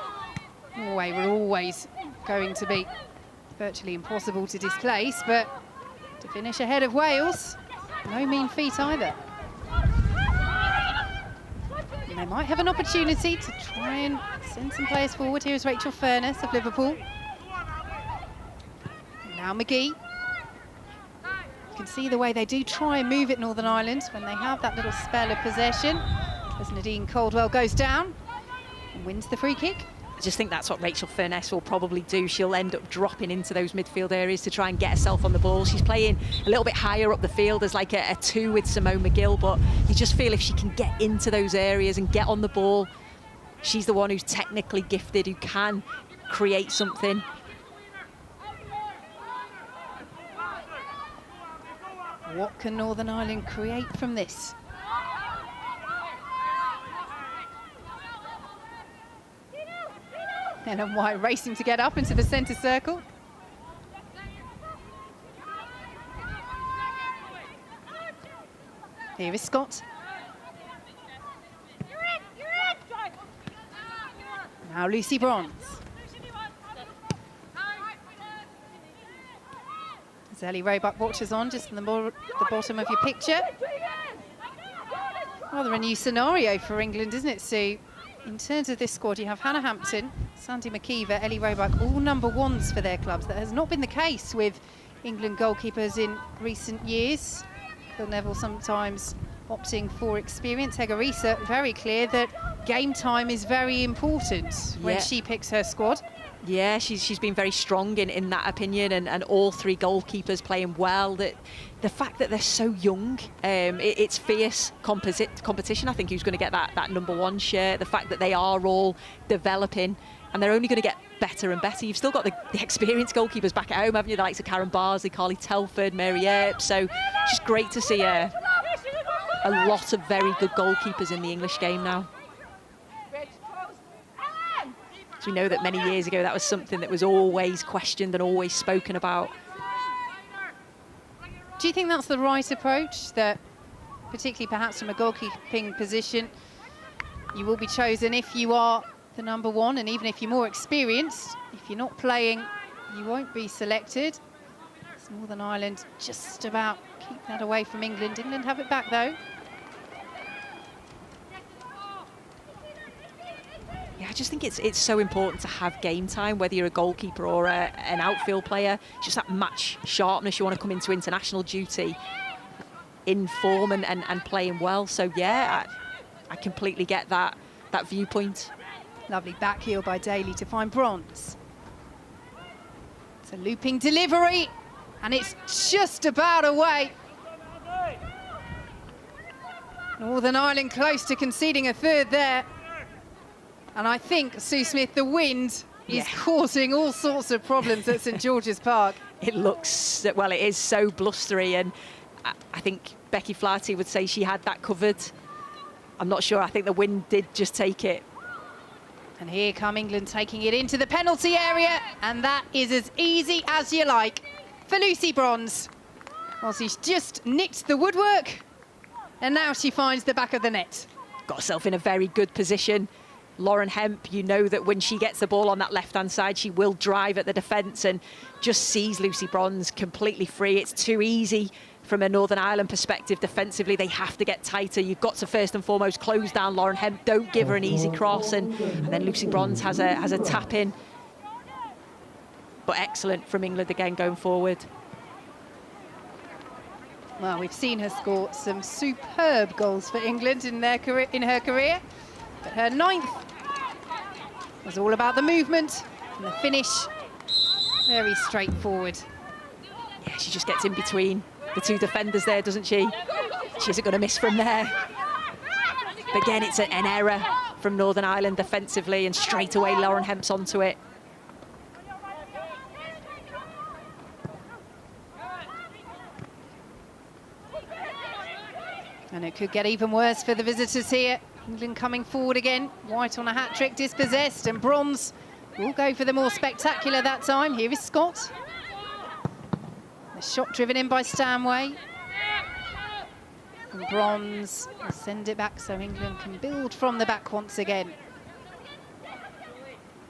Norway were always going to be virtually impossible to displace, but to finish ahead of Wales, no mean feat either. And they might have an opportunity to try and send some players forward. Here's Rachel Furness of Liverpool. And now McGee. You can see the way they do try and move it, Northern Ireland, when they have that little spell of possession, as Nadine Caldwell goes down and wins the free kick. I just think that's what Rachel Furness will probably do. She'll end up dropping into those midfield areas to try and get herself on the ball. She's playing a little bit higher up the field as like a 2 with Simone McGill, but you just feel if she can get into those areas and get on the ball, she's the one who's technically gifted, who can create something. What can Northern Ireland create from this? Ellen White racing to get up into the centre circle. Here is Scott. Now Lucy Bronze. As Ellie Roebuck watches on just in the bottom of your picture. Rather a new scenario for England, isn't it, Sue? In terms of this squad, you have Hannah Hampton, Sandy McKeever, Ellie Roebuck, all number ones for their clubs. That has not been the case with England goalkeepers in recent years. Phil Neville sometimes opting for experience. Hegarisa, very clear that game time is very important when she picks her squad. Yeah, she's been very strong in that opinion, and all 3 goalkeepers playing well. That the fact that they're so young, it's fierce competition. I think who's going to get that number 1 shirt. The fact that they are all developing, and they're only going to get better and better. You've still got the experienced goalkeepers back at home, haven't you? The likes of Karen Barsley, Carly Telford, Mary Earp. So it's just great to see a lot of very good goalkeepers in the English game now. We know that many years ago that was something that was always questioned and always spoken about. Do you think that's the right approach, that particularly perhaps from a goalkeeping position, you will be chosen if you are the number 1, and even if you're more experienced, if you're not playing, you won't be selected? It's Northern Ireland just about keep that away from England. England have it back though. Yeah, I just think it's so important to have game time, whether you're a goalkeeper or an outfield player. Just that match sharpness. You want to come into international duty in form and playing well. So yeah, I completely get that viewpoint. Lovely back heel by Daly to find Bronze. It's a looping delivery, and it's just about away. Northern Ireland close to conceding a third there. And I think, Sue Smith, the wind is causing all sorts of problems at St George's Park. It looks, well, it is so blustery, and I think Becky Flaherty would say she had that covered. I'm not sure. I think the wind did just take it. And here come England taking it into the penalty area, and that is as easy as you like for Lucy Bronze. Well, she's just nicked the woodwork, and now she finds the back of the net. Got herself in a very good position. Lauren Hemp, you know that when she gets the ball on that left-hand side, she will drive at the defence and just sees Lucy Bronze completely free. It's too easy from a Northern Ireland perspective defensively. They have to get tighter. You've got to first and foremost close down Lauren Hemp. Don't give her an easy cross, and then Lucy Bronze has a tap in. But excellent from England again going forward. Well, we've seen her score some superb goals for England in her career. But her 9th was all about the movement and the finish. Very straightforward. Yeah, she just gets in between the two defenders there, doesn't she? She isn't going to miss from there. But again, it's an error from Northern Ireland defensively, and straight away Lauren Hemp's onto it. And it could get even worse for the visitors here. England coming forward again. White on a hat-trick, dispossessed, and Bronze will go for the more spectacular that time. Here is Scott. The shot driven in by Stanway. And Bronze will send it back so England can build from the back once again.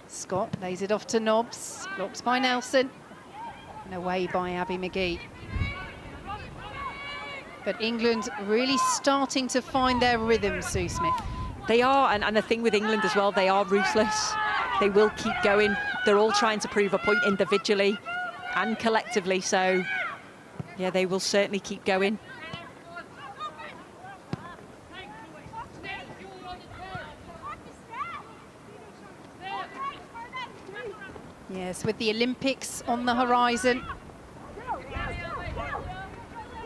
Scott lays it off to Nobbs, blocked by Nelson, and away by Abby McGee. But England really starting to find their rhythm, Sue Smith. They are, and the thing with England as well, they are ruthless. They will keep going. They're all trying to prove a point individually and collectively, so yeah, they will certainly keep going. Yes, with the Olympics on the horizon.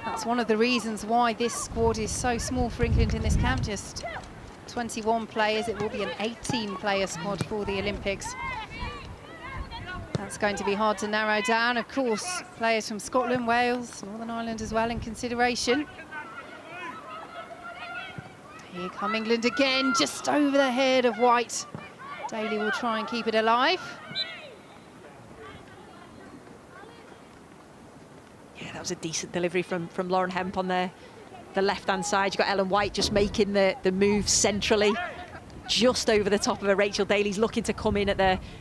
That's one of the reasons why this squad is so small for England in this camp. Just 21 players. It will be an 18-player squad for the Olympics. That's going to be hard to narrow down. Of course, players from Scotland, Wales, Northern Ireland as well in consideration. Here come England again, just over the head of White. Daly will try and keep it alive. Yeah, that was a decent delivery from Lauren Hemp on the left-hand side. You've got Ellen White just making the move centrally, just over the top of her. Rachel Daly's looking to come in at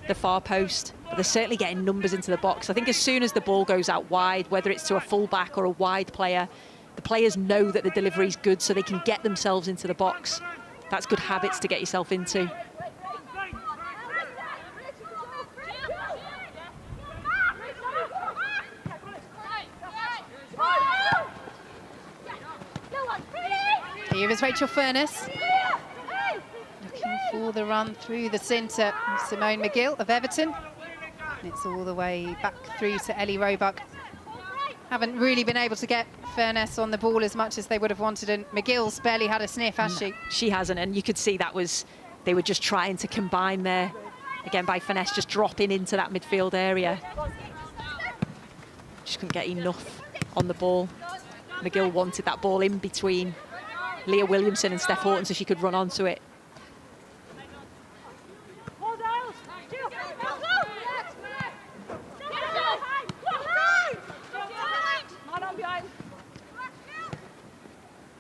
the far post, but they're certainly getting numbers into the box. I think as soon as the ball goes out wide, whether it's to a full-back or a wide player, the players know that the delivery's good, so they can get themselves into the box. That's good habits to get yourself into. Here is Rachel Furness. Looking for the run through the centre. Simone McGill of Everton. And it's all the way back through to Ellie Roebuck. Haven't really been able to get Furness on the ball as much as they would have wanted, and McGill's barely had a sniff, has she? She hasn't, and you could see they were just trying to combine there. Again, by Furness just dropping into that midfield area. Just couldn't get enough on the ball. McGill wanted that ball in between Leah Williamson and Steph Horton so she could run onto it.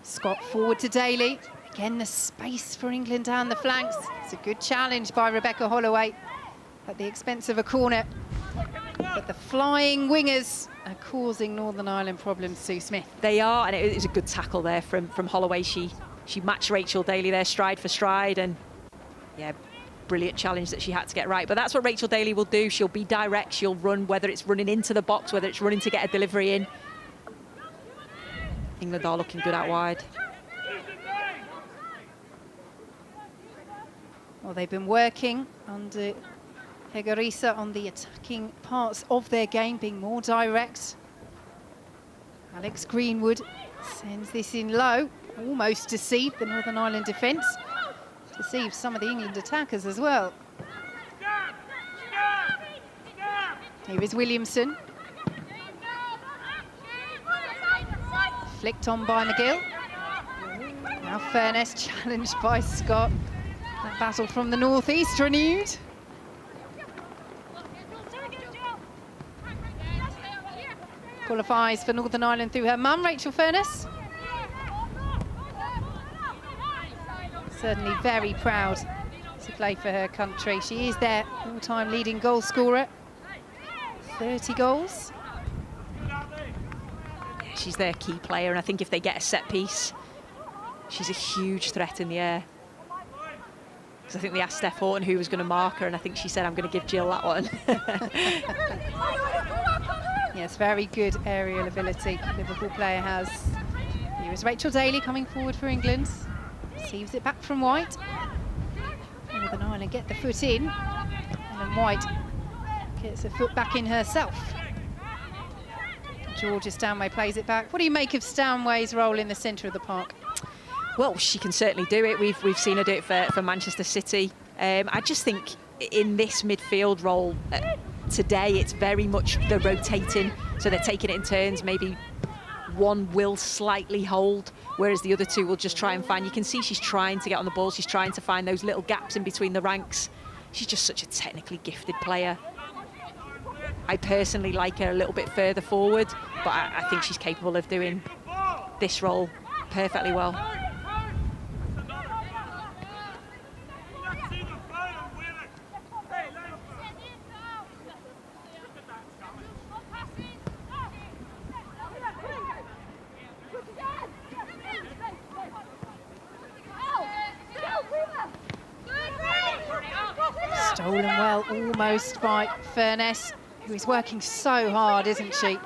Scott forward to Daly. Again, the space for England down the flanks. It's a good challenge by Rebecca Holloway at the expense of a corner. But the flying wingers are causing Northern Ireland problems, Sue Smith. They are, and it was a good tackle there from Holloway. She matched Rachel Daly there stride for stride, and yeah, brilliant challenge that she had to get right. But that's what Rachel Daly will do. She'll be direct, she'll run, whether it's running into the box, whether it's running to get a delivery in. England are looking good out wide. Well, they've been working under Hegarisa on the attacking parts of their game, being more direct. Alex Greenwood sends this in low, almost deceived the Northern Ireland defence. Deceived some of the England attackers as well. Here is Williamson. Flicked on by McGill. Now Furness challenged by Scott. That battle from the northeast renewed. Qualifies for Northern Ireland through her mum, Rachel Furness. Certainly very proud to play for her country. She is their all-time leading goal scorer. 30 goals. She's their key player, and I think if they get a set piece, she's a huge threat in the air. Because I think they asked Steph Houghton who was going to mark her, and I think she said, I'm going to give Jill that one. Yes, very good aerial ability Liverpool player has. Here is Rachel Daly coming forward for England. Receives it back from White. Northern Ireland get the foot in, and then White gets a foot back in herself. Georgia Stanway plays it back. What do you make of Stanway's role in the centre of the park? Well, she can certainly do it. We've seen her do it for Manchester City. I just think in this midfield role today, it's very much the rotating. So they're taking it in turns. Maybe one will slightly hold, whereas the other two will just try and find. You can see she's trying to get on the ball. She's trying to find those little gaps in between the ranks. She's just such a technically gifted player. I personally like her a little bit further forward, but I think she's capable of doing this role perfectly well. Stolen well, almost by Furness, who is working so hard, isn't she?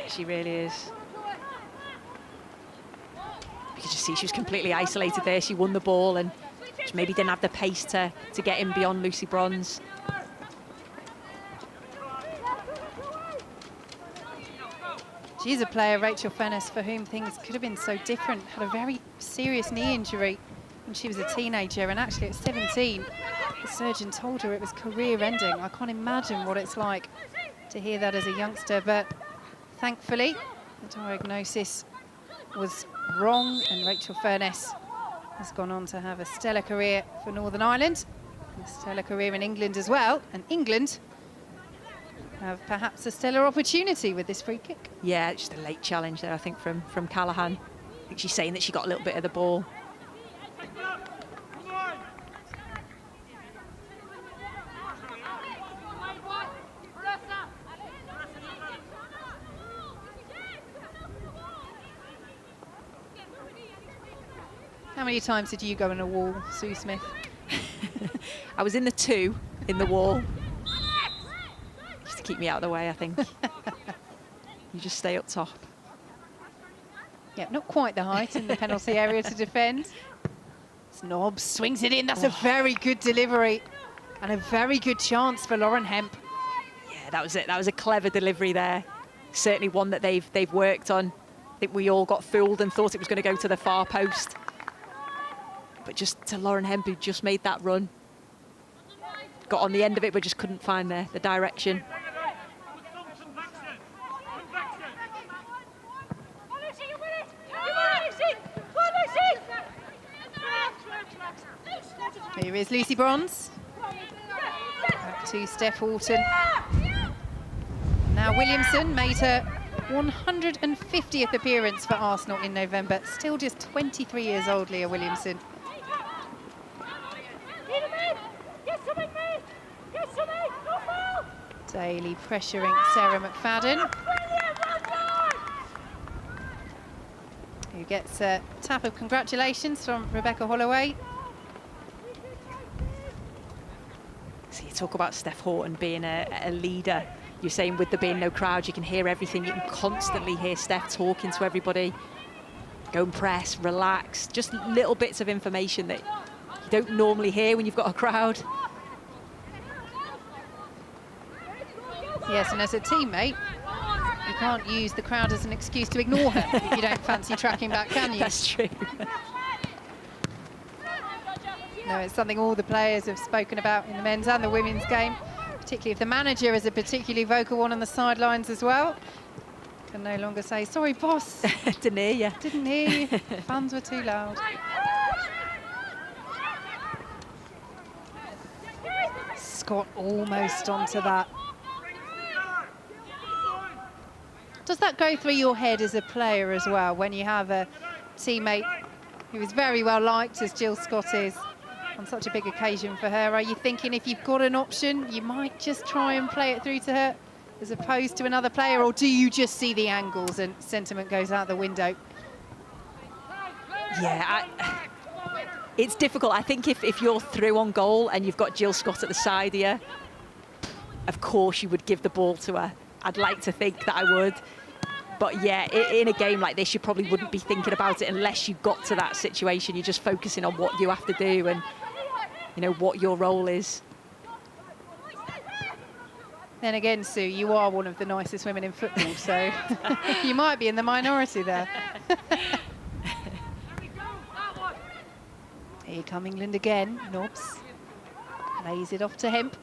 She really is. You could just see she was completely isolated there. She won the ball and she maybe didn't have the pace to get in beyond Lucy Bronze. She's a player, Rachel Furness, for whom things could have been so different. Had a very serious knee injury when she was a teenager, and actually at 17, the surgeon told her it was career-ending. I can't imagine what it's like to hear that as a youngster, but thankfully, the diagnosis was wrong, and Rachel Furness has gone on to have a stellar career for Northern Ireland, and a stellar career in England as well, and England have perhaps a stellar opportunity with this free kick. Yeah, just a late challenge there, I think, from Callahan. I think she's saying that she got a little bit of the ball. How many times did you go in a wall, Sue Smith? I was in the 2 in the wall. Just to keep me out of the way, I think. You just stay up top. Yeah, not quite the height in the penalty area to defend. Snobbs swings it in. That's a very good delivery and a very good chance for Lauren Hemp. Yeah, that was it. That was a clever delivery there. Certainly one that they've worked on. I think we all got fooled and thought it was going to go to the far post. But just to Lauren Hemp, who just made that run. Got on the end of it, but just couldn't find the direction. Here is Lucy Bronze. Back to Steph Houghton. Now Williamson made her 150th appearance for Arsenal in November. Still just 23 years old, Leah Williamson. Daly pressuring Sarah McFadden, who gets a tap of congratulations from Rebecca Holloway. So you talk about Steph Houghton being a leader. You're saying with there being no crowd, you can hear everything. You can constantly hear Steph talking to everybody. Go and press, relax. Just little bits of information that you don't normally hear when you've got a crowd. Yes, and as a teammate, you can't use the crowd as an excuse to ignore her if you don't fancy tracking back, can you? That's true. No, it's something all the players have spoken about in the men's and the women's game, particularly if the manager is a particularly vocal one on the sidelines as well. Can no longer say, sorry, boss. Didn't hear you. Didn't hear you. Fans were too loud. Scott almost onto that. Does that go through your head as a player as well, when you have a teammate who is very well liked, as Jill Scott is, on such a big occasion for her? Are you thinking if you've got an option, you might just try and play it through to her as opposed to another player, or do you just see the angles and sentiment goes out the window? Yeah, it's difficult. I think if you're through on goal and you've got Jill Scott at the side here, of course you would give the ball to her. I'd like to think that I would. But yeah, in a game like this, you probably wouldn't be thinking about it unless you got to that situation. You're just focusing on what you have to do and, you know, what your role is. Then again, Sue, you are one of the nicest women in football, so you might be in the minority there. Here come England again. Nobbs lays it off to Hemp.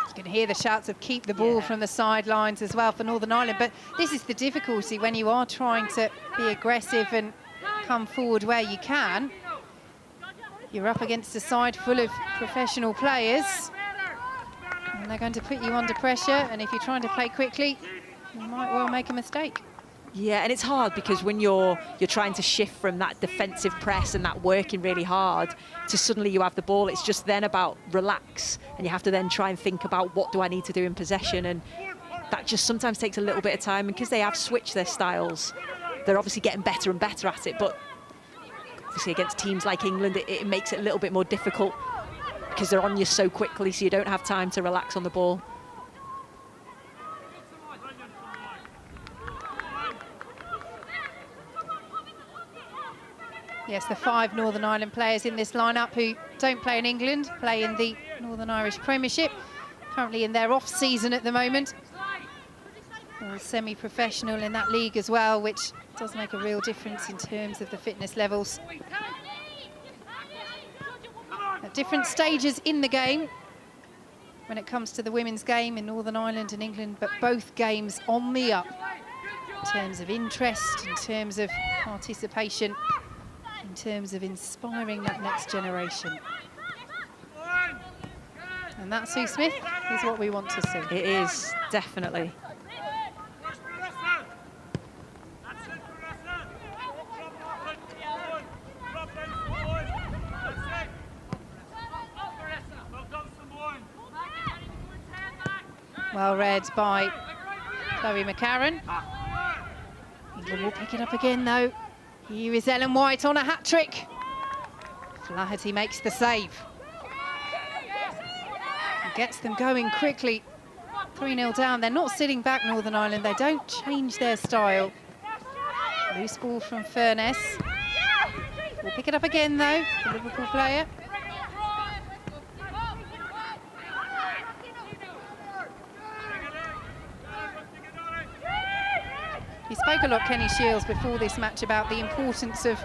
You can hear the shouts of keep the ball from the sidelines as well for Northern Ireland, but this is the difficulty when you are trying to be aggressive and come forward where you can. You're up against a side full of professional players and they're going to put you under pressure, and if you're trying to play quickly, you might well make a mistake. Yeah, and it's hard because when you're trying to shift from that defensive press and that working really hard to suddenly you have the ball, it's just then about relax, and you have to then try and think about what do I need to do in possession, and that just sometimes takes a little bit of time. And because they have switched their styles, they're obviously getting better and better at it, but obviously against teams like England it makes it a little bit more difficult because they're on you so quickly, so you don't have time to relax on the ball. Yes, the 5 Northern Ireland players in this lineup who don't play in England, play in the Northern Irish Premiership, currently in their off-season at the moment. All semi-professional in that league as well, which does make a real difference in terms of the fitness levels. At different stages in the game when it comes to the women's game in Northern Ireland and England, but both games on the up in terms of interest, in terms of participation, in terms of inspiring that next generation. And that, Sue Smith, is what we want to see. It is, definitely. Well read by Chloe McCarron. England will pick it up again, though. Here is Ellen White on a hat-trick. Flaherty makes the save. And gets them going quickly. 3-0 down. They're not sitting back, Northern Ireland. They don't change their style. Loose ball from Furness. Will pick it up again, though, the Liverpool player. He spoke a lot, Kenny Shiels, before this match about the importance of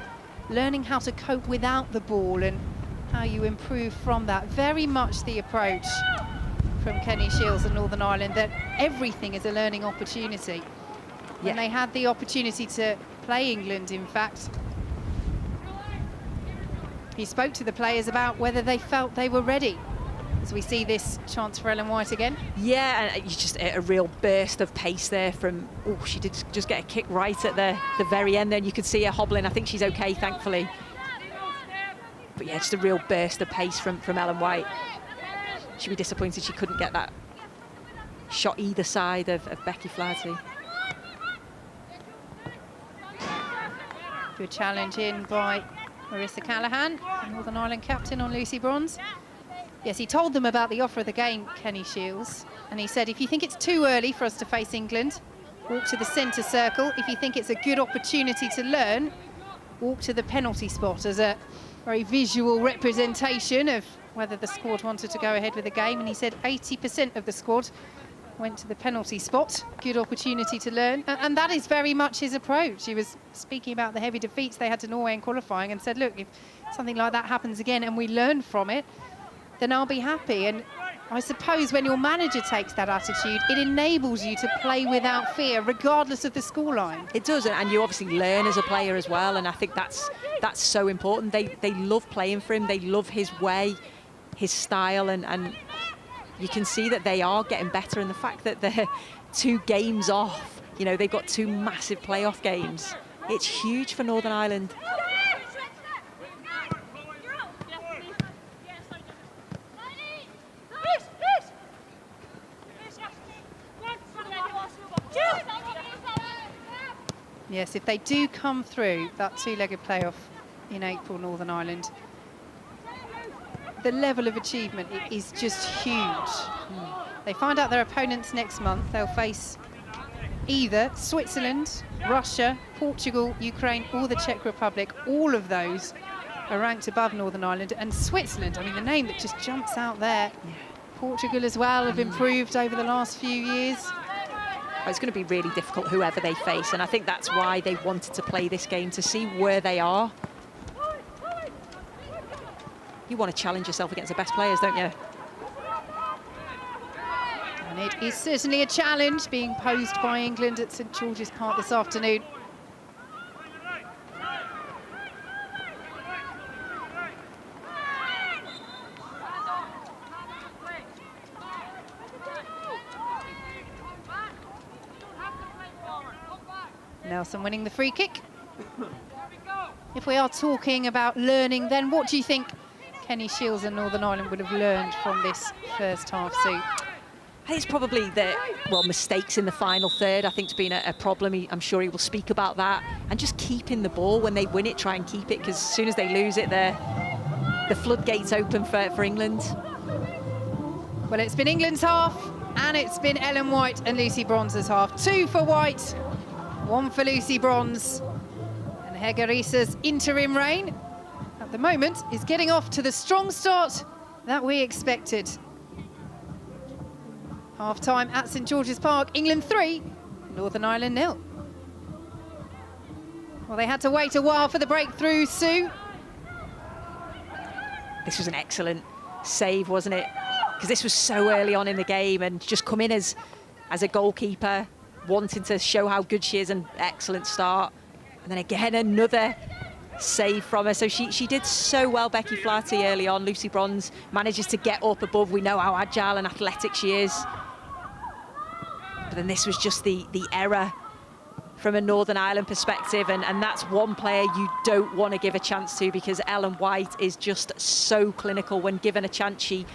learning how to cope without the ball and how you improve from that. Very much the approach from Kenny Shiels and Northern Ireland, that everything is a learning opportunity. When they had the opportunity to play England, in fact, he spoke to the players about whether they felt they were ready. As we see this chance for Ellen White again. Yeah, and you just a real burst of pace there from, oh, she did just get a kick right at the very end. Then you could see her hobbling. I think she's okay, thankfully. But yeah, just a real burst of pace from Ellen White. She'd be disappointed she couldn't get that shot either side of Becky Flaherty. Good challenge in by Marissa Callaghan, Northern Ireland captain on Lucy Bronze. Yes, he told them about the offer of the game, Kenny Shields, and he said, if you think it's too early for us to face England, walk to the centre circle. If you think it's a good opportunity to learn, walk to the penalty spot, as a very visual representation of whether the squad wanted to go ahead with the game. And he said 80% of the squad went to the penalty spot. Good opportunity to learn. And that is very much his approach. He was speaking about the heavy defeats they had to Norway in qualifying and said, look, if something like that happens again and we learn from it, then I'll be happy. And I suppose when your manager takes that attitude, it enables you to play without fear, regardless of the scoreline. It does, and you obviously learn as a player as well, and I think that's so important. They love playing for him. They love his way, his style, and you can see that they are getting better. And the fact that they're 2 games off, you know, they've got 2 massive playoff games. It's huge for Northern Ireland. Yes, if they do come through that 2-legged playoff in April, Northern Ireland, the level of achievement is just huge. They find out their opponents next month. They'll face either Switzerland, Russia, Portugal, Ukraine, or the Czech Republic. All of those are ranked above Northern Ireland. And Switzerland, I mean, the name that just jumps out there. Portugal as well have improved over the last few years. It's going to be really difficult whoever they face, and I think that's why they wanted to play this game, to see where they are. You want to challenge yourself against the best players, don't you? And it is certainly a challenge being posed by England at St George's Park this afternoon. Nelson winning the free kick. If we are talking about learning, then what do you think Kenny Shields and Northern Ireland would have learned from this first half, Sue? It's probably the mistakes in the final third. I think it's been a problem. I'm sure he will speak about that. And just keeping the ball when they win it, try and keep it, because as soon as they lose it, the floodgates open for England. Well, it's been England's half, and it's been Ellen White and Lucy Bronze's half. 2 for White, 1 for Lucy Bronze. And Hege Riese's interim reign at the moment is getting off to the strong start that we expected. Half-time at St George's Park, England 3, Northern Ireland 0. Well, they had to wait a while for the breakthrough, Sue. This was an excellent save, wasn't it? Because this was so early on in the game, and just come in as a goalkeeper, wanting to show how good she is, an excellent start. And then again, another save from her. So she did so well, Becky Flaherty, early on. Lucy Bronze manages to get up above. We know how agile and athletic she is. But then this was just the error from a Northern Ireland perspective, and that's one player you don't want to give a chance to, because Ellen White is just so clinical. When given a chance, she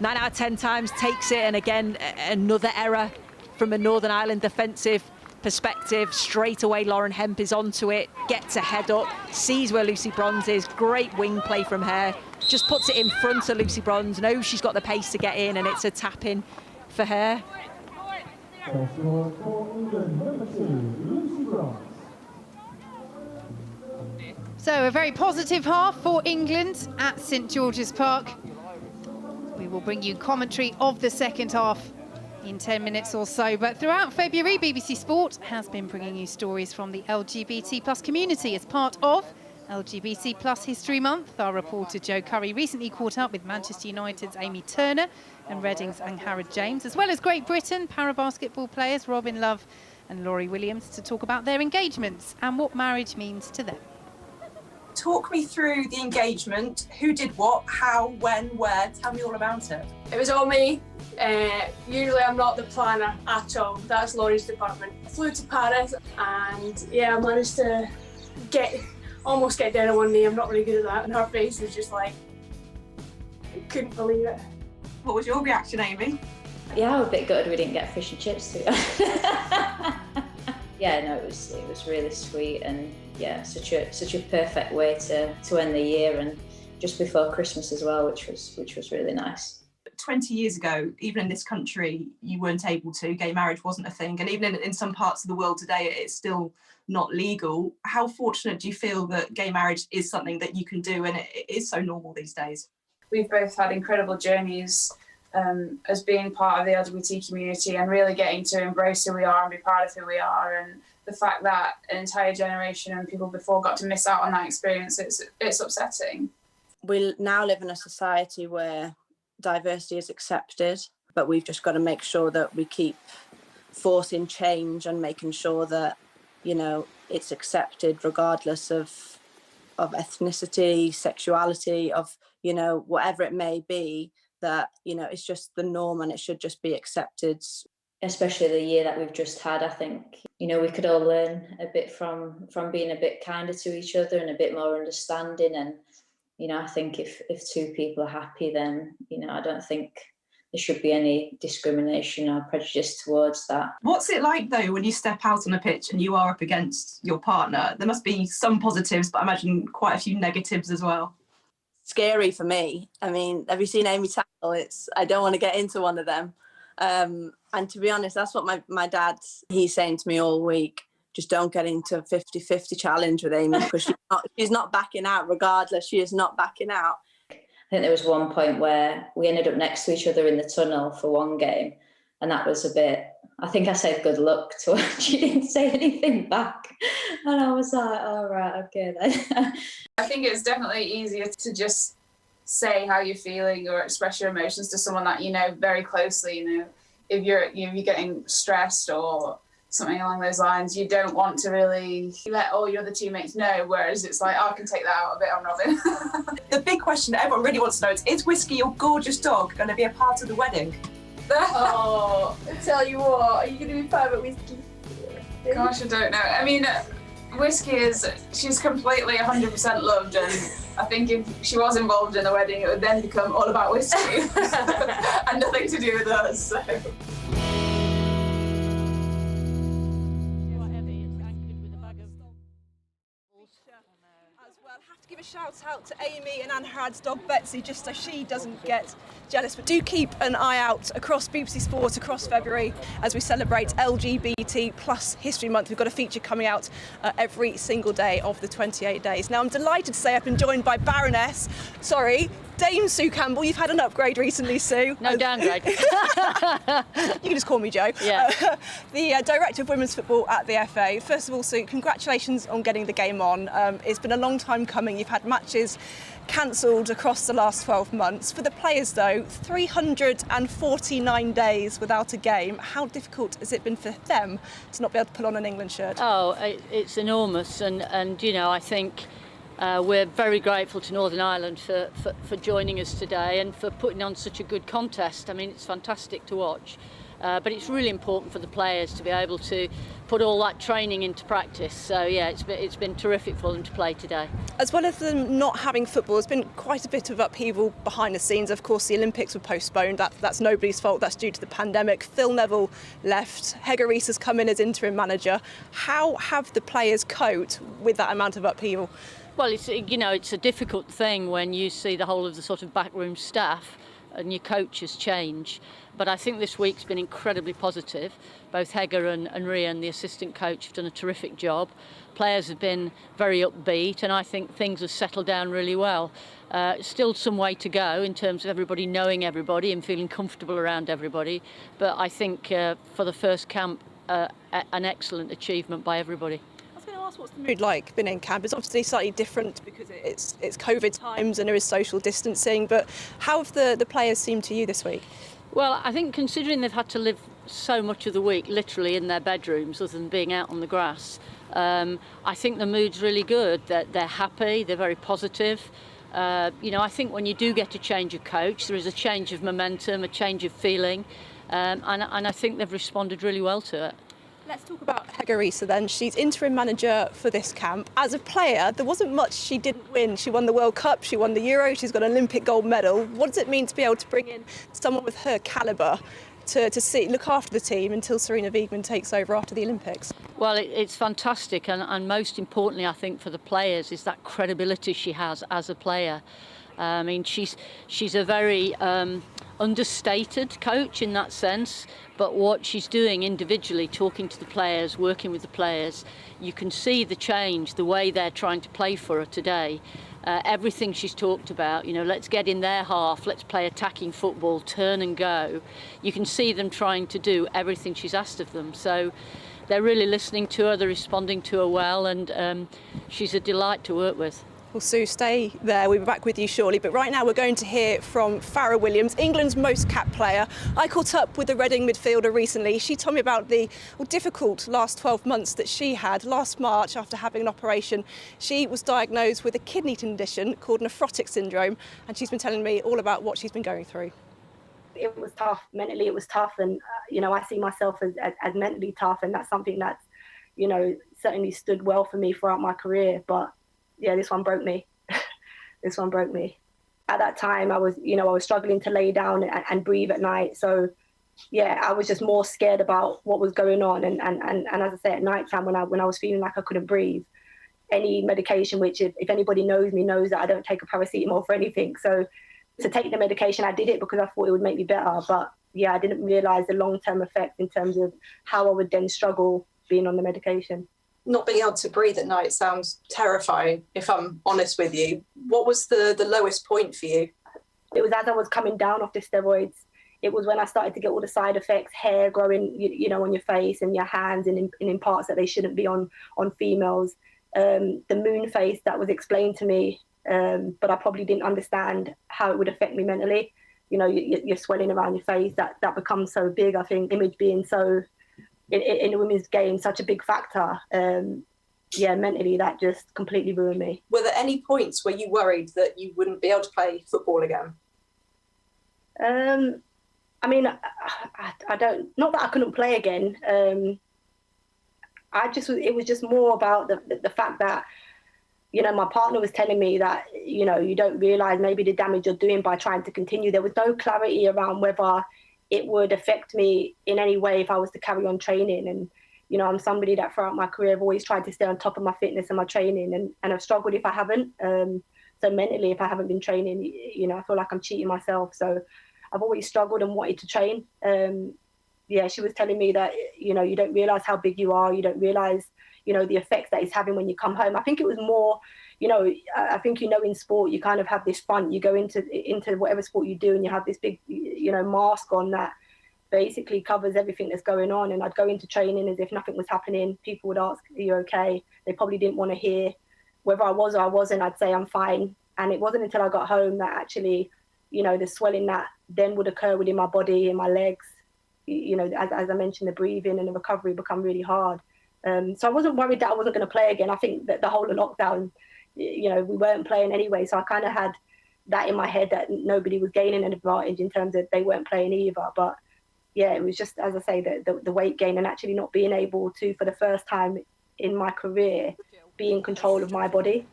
9 out of 10 times takes it. And again, another error from a Northern Ireland defensive perspective. Straight away, Lauren Hemp is onto it, gets a head up, sees where Lucy Bronze is. Great wing play from her. Just puts it in front of Lucy Bronze, knows she's got the pace to get in, and it's a tap in for her. First score for England, number 2, Lucy Bronze. So a very positive half for England at St George's Park. We will bring you commentary of the second half in 10 minutes or so. But throughout February, BBC Sport has been bringing you stories from the LGBT plus community as part of LGBT plus History Month. Our reporter Joe Curry recently caught up with Manchester United's Amy Turner and Reading's Angharad James, as well as Great Britain para-basketball players Robin Love and Laurie Williams, to talk about their engagements and what marriage means to them. Talk me through the engagement. Who did what, how, when, where? Tell me all about it. It was all me. Usually I'm not the planner at all. That's Laurie's department. I flew to Paris and yeah, I managed to almost get down on one knee. I'm not really good at that. And her face was just like, I couldn't believe it. What was your reaction, Amy? Yeah, I was a bit gutted we didn't get fish and chips to be honest. Yeah, no, it was really sweet, and yeah, such a perfect way to end the year, and just before Christmas as well, which was really nice. 20 years ago, even in this country, you weren't able to. Gay marriage wasn't a thing. And even in some parts of the world today, it's still not legal. How fortunate do you feel that gay marriage is something that you can do and it is so normal these days? We've both had incredible journeys as being part of the LGBT community and really getting to embrace who we are and be proud of who we are. And the fact that an entire generation and people before got to miss out on that experience, it's upsetting. We now live in a society where diversity is accepted, but we've just got to make sure that we keep forcing change and making sure that, you know, it's accepted regardless of ethnicity, sexuality, of, you know, whatever it may be, that, you know, it's just the norm and it should just be accepted. Especially the year that we've just had, I think, you know, we could all learn a bit from being a bit kinder to each other and a bit more understanding. And you know, I think if two people are happy, then, you know, I don't think there should be any discrimination or prejudice towards that. What's it like, though, when you step out on a pitch and you are up against your partner? There must be some positives, but I imagine quite a few negatives as well. Scary for me. I mean, have you seen Amy tackle? I don't want to get into one of them. And to be honest, that's what my dad, he's saying to me all week. Just don't get into a 50-50 challenge with Amy because she's not backing out regardless. She is not backing out. I think there was one point where we ended up next to each other in the tunnel for one game, and that was a bit, I think I said good luck to her. She didn't say anything back. And I was like, all right, okay then. I think it's definitely easier to just say how you're feeling or express your emotions to someone that you know very closely. You know, if you're getting stressed or something along those lines, you don't want to really let all your other teammates know, whereas it's like, oh, I can take that out a bit on Robin. The big question that everyone really wants to know is Whiskey, your gorgeous dog, going to be a part of the wedding? Oh, I tell you what, are you going to be part of Whiskey? Gosh, I don't know. I mean, Whiskey she's completely 100% loved, and I think if she was involved in the wedding, it would then become all about Whiskey and nothing to do with us. So. Give a shout out to Amy and Anne Harrod's dog Betsy, just so she doesn't get jealous. But do keep an eye out across BBC Sport across February as we celebrate LGBT plus History Month. We've got a feature coming out every single day of the 28 days. Now I'm delighted to say I've been joined by Dame Sue Campbell. You've had an upgrade recently, Sue. No downgrade. You can just call me Jo. Yeah. The Director of Women's Football at the FA. First of all, Sue, congratulations on getting the game on. It's been a long time coming. You've had matches cancelled across the last 12 months. For the players, though, 349 days without a game. How difficult has it been for them to not be able to pull on an England shirt? Oh, it's enormous. And you know, I think we're very grateful to Northern Ireland for joining us today and for putting on such a good contest. I mean, it's fantastic to watch. But it's really important for the players to be able to put all that training into practice. So yeah, it's been terrific for them to play today. As well as them not having football, there's been quite a bit of upheaval behind the scenes. Of course, the Olympics were postponed. That's nobody's fault. That's due to the pandemic. Phil Neville left. Hege Riis has come in as interim manager. How have the players coped with that amount of upheaval? Well, it's a difficult thing when you see the whole of the sort of backroom staff and your coaches change. But I think this week's been incredibly positive. Both Hege and Rian, the assistant coach, have done a terrific job. Players have been very upbeat, and I think things have settled down really well. Still some way to go in terms of everybody knowing everybody and feeling comfortable around everybody. But I think for the first camp, an excellent achievement by everybody. What's the mood like being in camp? It's obviously slightly different because it's COVID times and there is social distancing, but how have the players seemed to you this week? Well, I think considering they've had to live so much of the week literally in their bedrooms other than being out on the grass, I think the mood's really good. They're happy, they're very positive. I think when you do get a change of coach, there is a change of momentum, a change of feeling, and I think they've responded really well to it. Let's talk about Hege Riis then. She's interim manager for this camp. As a player, there wasn't much she didn't win. She won the World Cup, she won the Euro, she's got an Olympic gold medal. What does it mean to be able to bring in someone with her calibre to look after the team until Serena Wiegmann takes over after the Olympics? Well, it's fantastic, and most importantly, I think, for the players is that credibility she has as a player. I mean, she's a very understated coach in that sense, but what she's doing individually, talking to the players, working with the players, you can see the change, the way they're trying to play for her today. Everything she's talked about, let's get in their half, let's play attacking football, turn and go. You can see them trying to do everything she's asked of them. So they're really listening to her, they're responding to her well, and she's a delight to work with. Well, Sue, stay there. We'll be back with you shortly. But right now we're going to hear from Farrah Williams, England's most capped player. I caught up with the Reading midfielder recently. She told me about the difficult last 12 months that she had. Last March, after having an operation, she was diagnosed with a kidney condition called nephrotic syndrome. And she's been telling me all about what she's been going through. It was tough. Mentally, it was tough. And, I see myself as mentally tough. And that's something that's, certainly stood well for me throughout my career. But yeah, this one broke me. This one broke me. At that time, I was struggling to lay down and breathe at night. So, yeah, I was just more scared about what was going on. And as I say, at night time, when I was feeling like I couldn't breathe, any medication, which if anybody knows me, knows that I don't take a paracetamol for anything. So to take the medication, I did it because I thought it would make me better. But yeah, I didn't realise the long-term effect in terms of how I would then struggle being on the medication. Not being able to breathe at night sounds terrifying, if I'm honest with you. What was the lowest point for you? It was as I was coming down off the steroids. It was when I started to get all the side effects, hair growing, on your face and your hands and in parts that they shouldn't be on females. The moon face that was explained to me, but I probably didn't understand how it would affect me mentally. You're swelling around your face, that becomes so big. I think image being so... in the women's game, such a big factor. Mentally, that just completely ruined me. Were there any points where you worried that you wouldn't be able to play football again? I don't, not that I couldn't play again. It was just more about the fact that, my partner was telling me that, you don't realise maybe the damage you're doing by trying to continue. There was no clarity around whether it would affect me in any way if I was to carry on training. And, I'm somebody that throughout my career I've always tried to stay on top of my fitness and my training, and I've struggled if I haven't. So mentally, if I haven't been training, I feel like I'm cheating myself. So I've always struggled and wanted to train. She was telling me that, you don't realise how big you are. You don't realise, the effects that it's having when you come home. I think it was more, I think, in sport, you kind of have this front, you go into whatever sport you do and you have this big, mask on that basically covers everything that's going on. And I'd go into training as if nothing was happening. People would ask, are you okay? They probably didn't want to hear whether I was or I wasn't. I'd say I'm fine. And it wasn't until I got home that actually, the swelling that then would occur within my body and my legs, as I mentioned, the breathing and the recovery become really hard. So I wasn't worried that I wasn't going to play again. I think that the whole of lockdown, we weren't playing anyway. So I kind of had that in my head that nobody was gaining an advantage in terms of they weren't playing either. But yeah, it was just, as I say, the weight gain and actually not being able to, for the first time in my career, be in control of my body.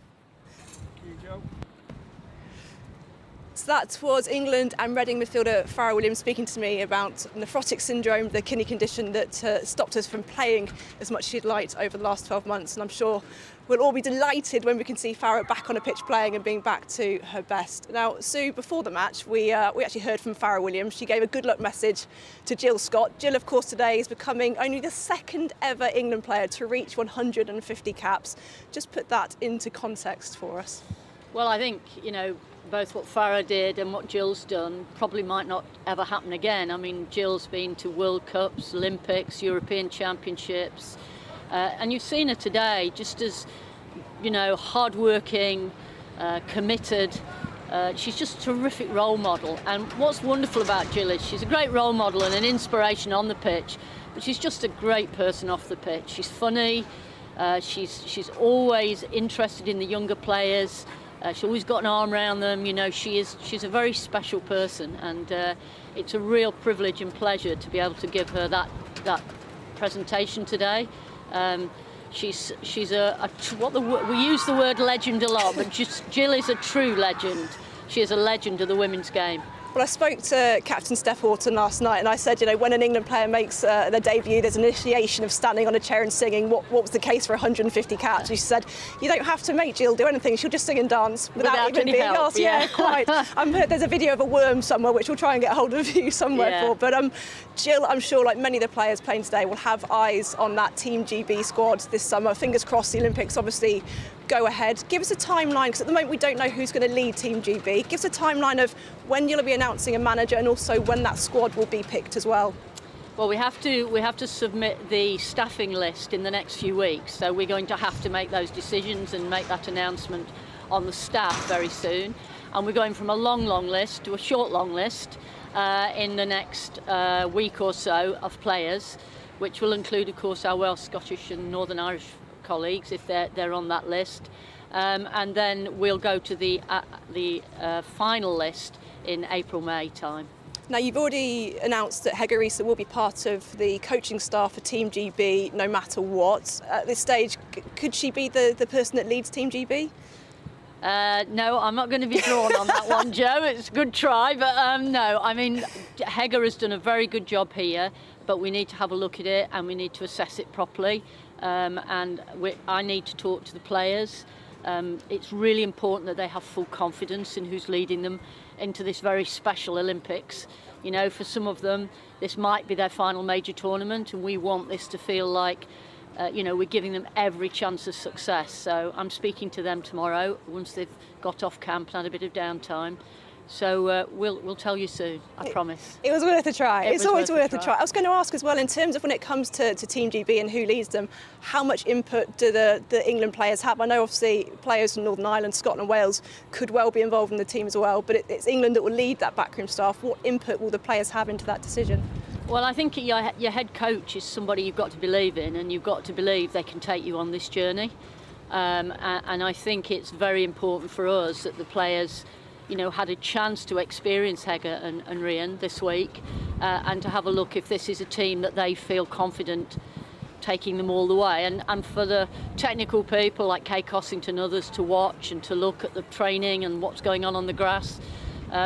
So that was England and Reading midfielder Farrah Williams speaking to me about nephrotic syndrome, the kidney condition that stopped us from playing as much as she'd liked over the last 12 months. And I'm sure we'll all be delighted when we can see Farrah back on a pitch playing and being back to her best. Now, Sue, before the match, we actually heard from Farrah Williams. She gave a good luck message to Jill Scott. Jill, of course, today is becoming only the second ever England player to reach 150 caps. Just put that into context for us. Well, I think, both what Farrah did and what Jill's done probably might not ever happen again. I mean, Jill's been to World Cups, Olympics, European Championships, and you've seen her today just as, hardworking, committed. She's just a terrific role model. And what's wonderful about Jill is she's a great role model and an inspiration on the pitch, but she's just a great person off the pitch. She's funny. She's always interested in the younger players. She's always got an arm around them. She's a very special person, and it's a real privilege and pleasure to be able to give her that presentation today. She's we use the word legend a lot, but Jill is a true legend. She is a legend of the women's game. Well, I spoke to Captain Steph Houghton last night and I said, when an England player makes their debut, there's an initiation of standing on a chair and singing. What was the case for 150 caps? She said, you don't have to make Jill do anything. She'll just sing and dance without even being asked. Yeah, quite. There's a video of a worm somewhere, which we'll try and get hold of you somewhere for. But Jill, I'm sure, like many of the players playing today, will have eyes on that Team GB squad this summer. Fingers crossed the Olympics obviously go ahead. Give us a timeline, because at the moment we don't know who's going to lead Team GB. Give us a timeline of when you'll be announcing a manager and also when that squad will be picked as well. Well, we have to submit the staffing list in the next few weeks, so we're going to have to make those decisions and make that announcement on the staff very soon. And we're going from a long list to a short long list in the next week or so of players, which will include, of course, our Welsh, Scottish and Northern Irish colleagues if they're on that list, and then we'll go to the final list in April-May time. Now, you've already announced that Hege Riise will be part of the coaching staff for Team GB no matter what. At this stage, could she be the person that leads Team GB? No, I'm not going to be drawn on that one, Joe. It's a good try, but no. I mean, Hege has done a very good job here, but we need to have a look at it and we need to assess it properly. I need to talk to the players. It's really important that they have full confidence in who's leading them into this very special Olympics. For some of them, this might be their final major tournament, and we want this to feel like we're giving them every chance of success. So I'm speaking to them tomorrow once they've got off camp and had a bit of downtime. So we'll tell you soon, I promise. It was worth a try. It's always worth a try. I was going to ask as well, in terms of when it comes to Team GB and who leads them, how much input do the England players have? I know obviously players from Northern Ireland, Scotland and Wales could well be involved in the team as well, but it's England that will lead that backroom staff. What input will the players have into that decision? Well, I think your head coach is somebody you've got to believe in, and you've got to believe they can take you on this journey. And I think it's very important for us that the players had a chance to experience Hege and Rian this week and to have a look if this is a team that they feel confident taking them all the way. And for the technical people like Kay Cossington and others to watch and to look at the training and what's going on the grass.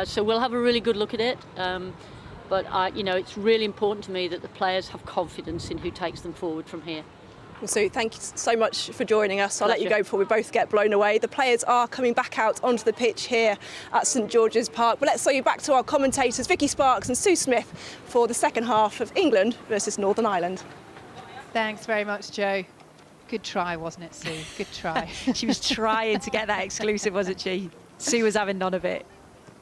So we'll have a really good look at it. But it's really important to me that the players have confidence in who takes them forward from here. So thank you so much for joining us. I'll let you go before we both get blown away. The players are coming back out onto the pitch here at St George's Park. But let's throw you back to our commentators, Vicky Sparks and Sue Smith, for the second half of England versus Northern Ireland. Thanks very much, Joe. Good try, wasn't it, Sue? Good try. She was trying to get that exclusive, wasn't she? Sue was having none of it.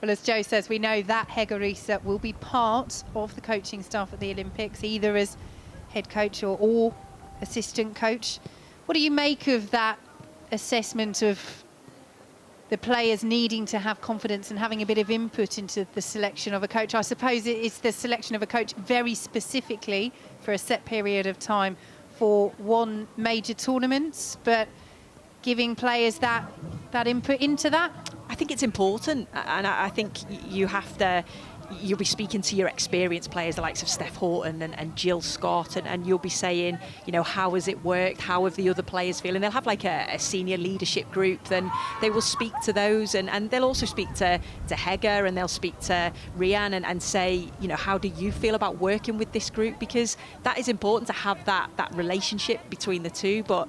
Well, as Joe says, we know that Hege Riise will be part of the coaching staff at the Olympics, either as head coach or assistant coach. What do you make of that assessment of the players needing to have confidence and having a bit of input into the selection of a coach? I suppose it's the selection of a coach very specifically for a set period of time for one major tournament, but giving players that input into that? I think it's important, and I think you'll be speaking to your experienced players, the likes of Steph Houghton and Jill Scott, and you'll be saying, how has it worked? How have the other players feeling? They'll have like a senior leadership group, then they will speak to those, and they'll also speak to Hege, and they'll speak to Rian and say, how do you feel about working with this group? Because that is important to have that relationship between the two. But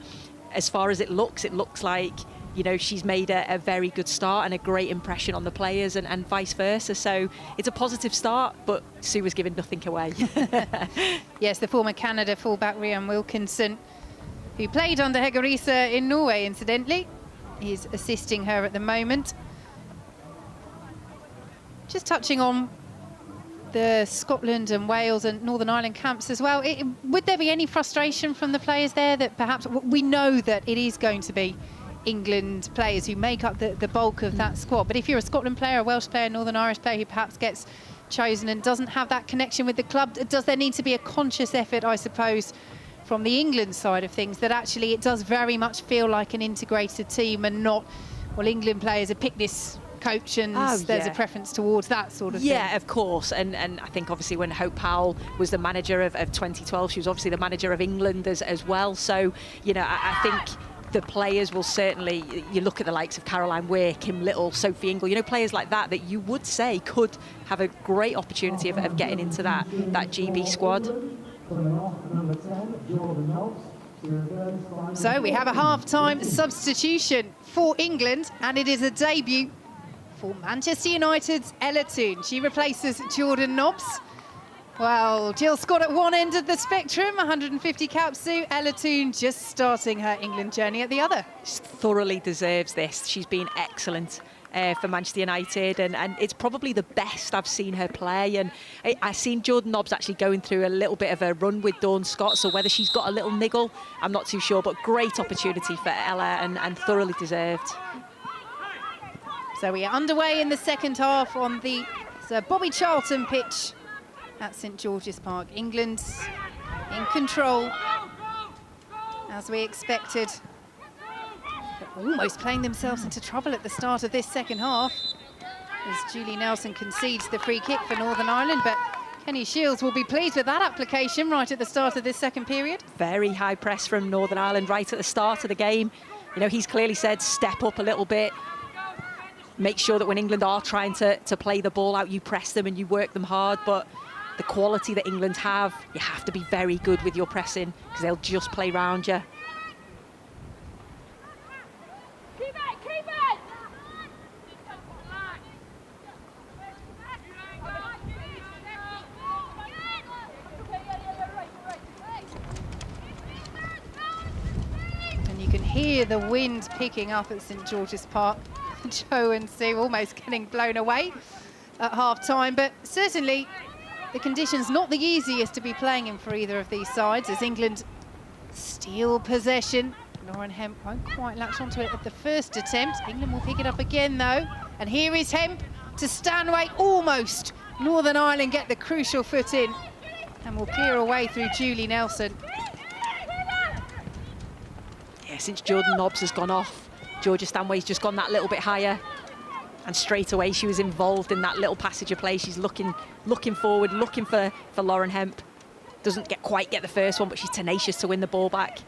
as far as it looks like she's made a very good start and a great impression on the players and vice versa. So it's a positive start, but Sue was giving nothing away. Yes, the former Canada fullback Rian Wilkinson, who played under Hege Riise in Norway, incidentally. He's assisting her at the moment. Just touching on the Scotland and Wales and Northern Ireland camps as well. Would there be any frustration from the players there that perhaps, we know that it is going to be England players who make up the bulk of that squad, but if you're a Scotland player, a Welsh player, a Northern Irish player who perhaps gets chosen and doesn't have that connection with the club, does there need to be a conscious effort, I suppose, from the England side of things, that actually it does very much feel like an integrated team and not, well, England players have picked this coach and there's a preference towards that sort of thing? Yeah, of course. And I think obviously when Hope Powell was the manager of 2012, she was obviously the manager of England as well. So, I think the players will certainly, you look at the likes of Caroline Weir, Kim Little, Sophie Ingle, you know, players like that you would say could have a great opportunity of getting into that GB squad. So we have a half-time substitution for England, and it is a debut for Manchester United's Ella Toone. She replaces Jordan Nobbs. Well, Jill Scott at one end of the spectrum, 150 caps to Ella Toone, just starting her England journey at the other. She thoroughly deserves this. She's been excellent for Manchester United, and it's probably the best I've seen her play. And I've seen Jordan Nobbs actually going through a little bit of a run with Dawn Scott, so whether she's got a little niggle, I'm not too sure, but great opportunity for Ella and thoroughly deserved. So we are underway in the second half on the Bobby Charlton pitch at St George's Park. England in control, as we expected. But almost playing themselves into trouble at the start of this second half, as Julie Nelson concedes the free kick for Northern Ireland, but Kenny Shields will be pleased with that application right at the start of this second period. Very high press from Northern Ireland right at the start of the game. You know, he's clearly said step up a little bit. Make sure that when England are trying to play the ball out, you press them and you work them hard. But the quality that England have, you have to be very good with your pressing, because they'll just play round you. And you can hear the wind picking up at St George's Park. Joe and Sue almost getting blown away at half-time, but certainly the conditions not the easiest to be playing in for either of these sides, as England steal possession. Lauren Hemp won't quite latch onto it at the first attempt. England will pick it up again though, and here is Hemp to Stanway, almost. Northern Ireland get the crucial foot in and will clear away through Julie Nelson. Yeah, since Jordan Nobbs has gone off, Georgia Stanway's just gone that little bit higher, and straight away she was involved in that little passage of play. She's looking forward, looking for Lauren Hemp. Doesn't quite get the first one, but she's tenacious to win the ball back.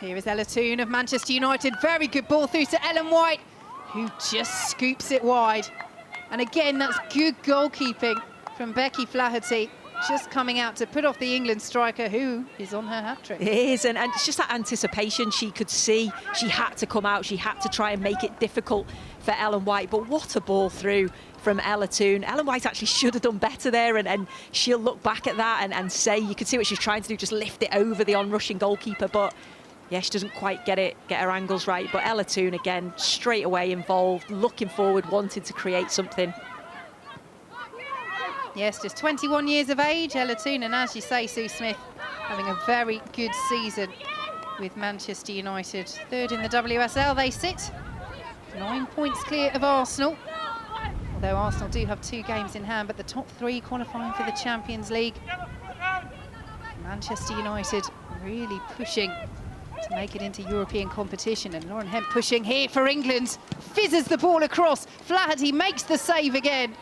Here is Ella Toone of Manchester United. Very good ball through to Ellen White, who just scoops it wide. And again, that's good goalkeeping from Becky Flaherty, just coming out to put off the England striker, who is on her hat-trick. It is, and it's just that anticipation. She could see she had to come out, she had to try and make it difficult for Ellen White. But what a ball through from Ella Toone. Ellen White actually should have done better there, and she'll look back at that and say, you could see what she's trying to do, just lift it over the on-rushing goalkeeper. But yeah, she doesn't quite get her angles right. But Ella Toone, again, straight away involved, looking forward, wanted to create something. Yes, just 21 years of age, Ella Toone, and as you say, Sue Smith having a very good season with Manchester United. Third in the WSL they sit, 9 points clear of Arsenal. Although Arsenal do have 2 games in hand, but the top 3 qualifying for the Champions League. Manchester United really pushing to make it into European competition, and Lauren Hemp pushing here for England. Fizzes the ball across, Flaherty makes the save again.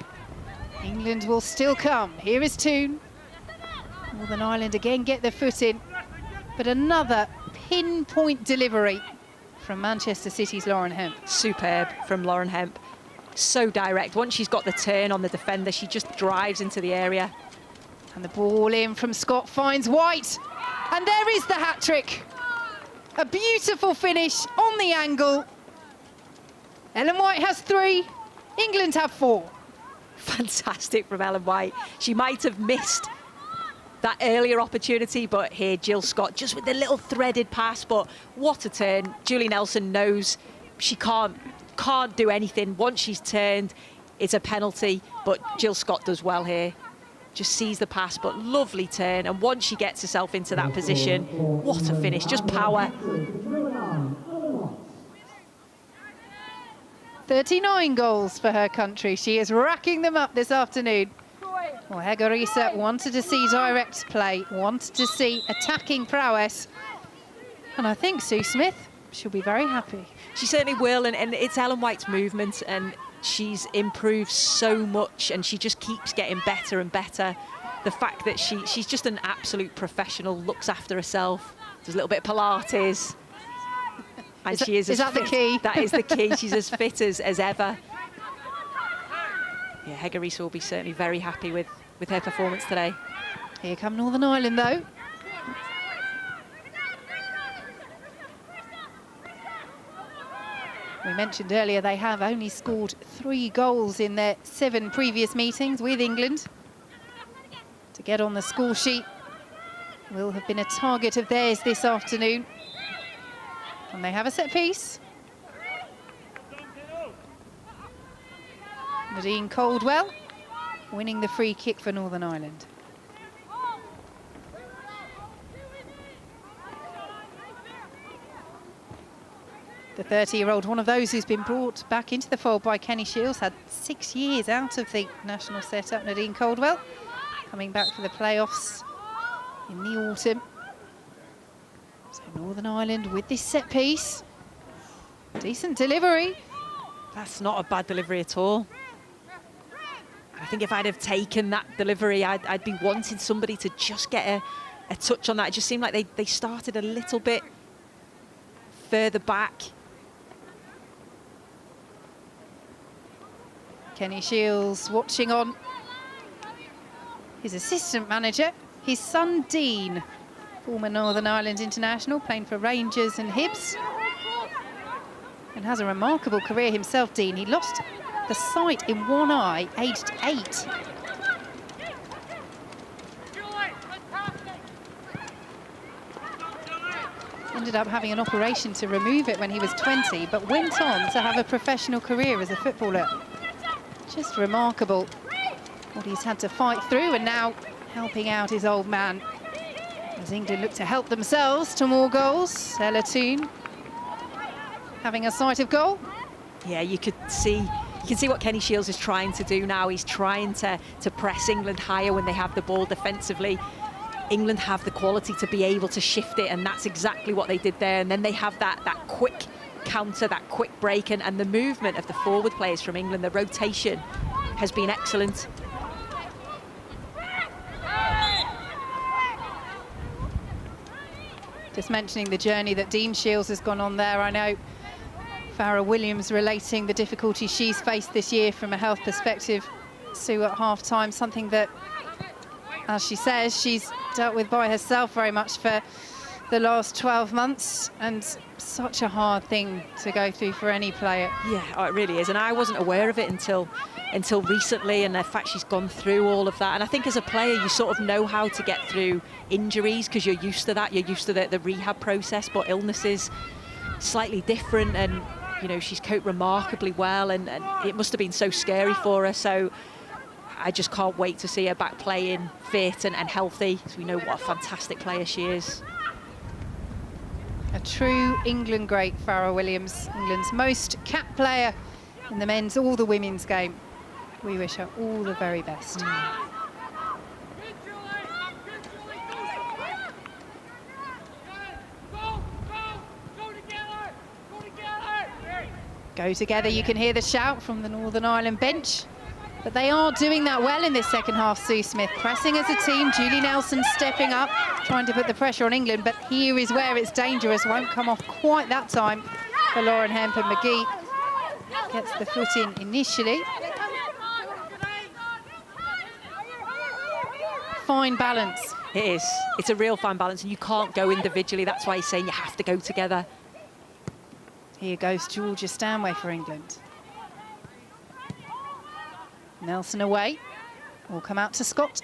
England will still come. Here is Toone. Northern Ireland again get their foot in, but another pinpoint delivery from Manchester City's Lauren Hemp. Superb from Lauren Hemp. So direct. Once she's got the turn on the defender, she just drives into the area. And the ball in from Scott finds White. And there is the hat-trick. A beautiful finish on the angle. Ellen White has 3, England have 4. Fantastic from Ellen White. She might have missed that earlier opportunity, but here Jill Scott just with the little threaded pass. But what a turn. Julie Nelson knows she can't do anything. Once she's turned, it's a penalty, but Jill Scott does well here. Just sees the pass, but lovely turn. And once she gets herself into that position, what a finish, just power. 39 goals for her country. She is racking them up this afternoon. Well, Hegarisa wanted to see direct play, wanted to see attacking prowess. And I think Sue Smith, she'll be very happy. She certainly will, and it's Ellen White's movement, and she's improved so much, and she just keeps getting better and better. The fact that she's just an absolute professional, looks after herself, does a little bit of Pilates. And she is that the key? That is the key. She's as fit as ever. Yeah, Hege will be certainly very happy with her performance today. Here come Northern Ireland, though. We mentioned earlier they have only scored 3 goals in their 7 previous meetings with England. To get on the score sheet will have been a target of theirs this afternoon. And they have a set piece. Nadine Caldwell winning the free kick for Northern Ireland. The 30-year-old, one of those who's been brought back into the fold by Kenny Shiels, had 6 years out of the national setup. Nadine Caldwell coming back for the playoffs in the autumn. So Northern Ireland with this set piece. Decent delivery. That's not a bad delivery at all. I think if I'd have taken that delivery, I'd be wanting somebody to just get a touch on that. It just seemed like they started a little bit further back. Kenny Shiels watching on. His assistant manager, his son Dean, former Northern Ireland international, playing for Rangers and Hibs. And has a remarkable career himself, Dean. He lost the sight in one eye, aged 8. Ended up having an operation to remove it when he was 20, but went on to have a professional career as a footballer. Just remarkable what he's had to fight through, and now helping out his old man as England look to help themselves to more goals. Ella Toone having a sight of goal. Yeah, you can see what Kenny Shiels is trying to do now. He's trying to press England higher when they have the ball defensively. England have the quality to be able to shift it, and that's exactly what they did there. And then they have that quick counter, that quick break, and the movement of the forward players from England, the rotation has been excellent. Just mentioning the journey that Dean Shiels has gone on there. I know Farrah Williams relating the difficulties she's faced this year from a health perspective. Sue at half-time, something that, as she says, she's dealt with by herself very much for the last 12 months, and such a hard thing to go through for any player. Yeah, oh, it really is, and I wasn't aware of it until recently, and the fact she's gone through all of that. And I think as a player, you sort of know how to get through injuries because you're used to that, you're used to the rehab process, but illnesses slightly different, and you know, she's coped remarkably well, and it must have been so scary for her. So I just can't wait to see her back playing fit and healthy, because we know what a fantastic player she is. A true England great, Farrah Williams, England's most capped player in the men's or the women's game. We wish her all the very best. Go together, you can hear the shout from the Northern Ireland bench. But they are doing that well in this second half, Sue Smith. Pressing as a team, Julie Nelson stepping up, trying to put the pressure on England, but here is where it's dangerous. Won't come off quite that time for Lauren Hemp, and McGee gets the foot in initially. Fine balance. It is. It's a real fine balance, and you can't go individually. That's why he's saying you have to go together. Here goes Georgia Stanway for England. Nelson away. Will come out to Scott.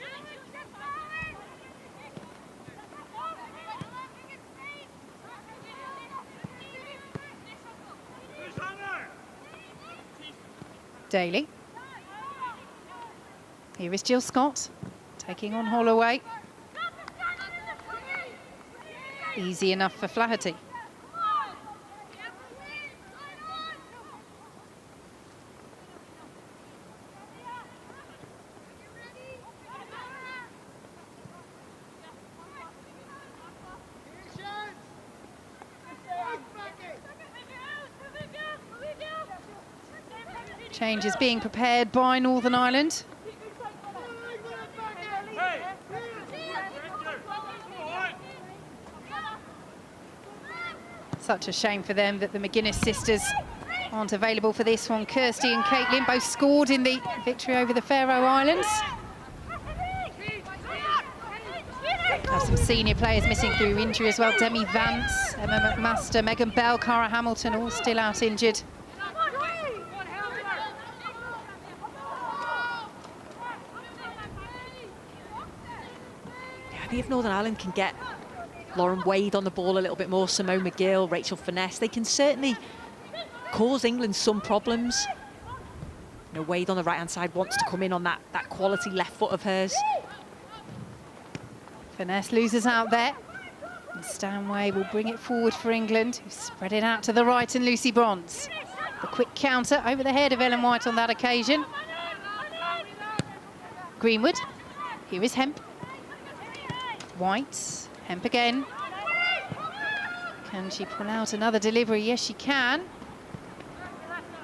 Daly. Here is Jill Scott taking on Holloway. Easy enough for Flaherty. Change is being prepared by Northern Ireland. Such a shame for them that the McGuinness sisters aren't available for this one. Kirsty and Caitlin both scored in the victory over the Faroe Islands. Have some senior players missing through injury as well. Demi Vance, Emma McMaster, Megan Bell, Cara Hamilton, all still out injured. I think if Northern Ireland can get Lauren Wade on the ball a little bit more, Simone McGill, Rachel Finesse, they can certainly cause England some problems. You know, Wade on the right-hand side wants to come in on that quality left foot of hers. Finesse loses out there. And Stanway will bring it forward for England, who spread it out to the right, and Lucy Bronze. The quick counter over the head of Ellen White on that occasion. Greenwood. Here is Hemp. White. Hemp again. Can she pull out another delivery? Yes, she can.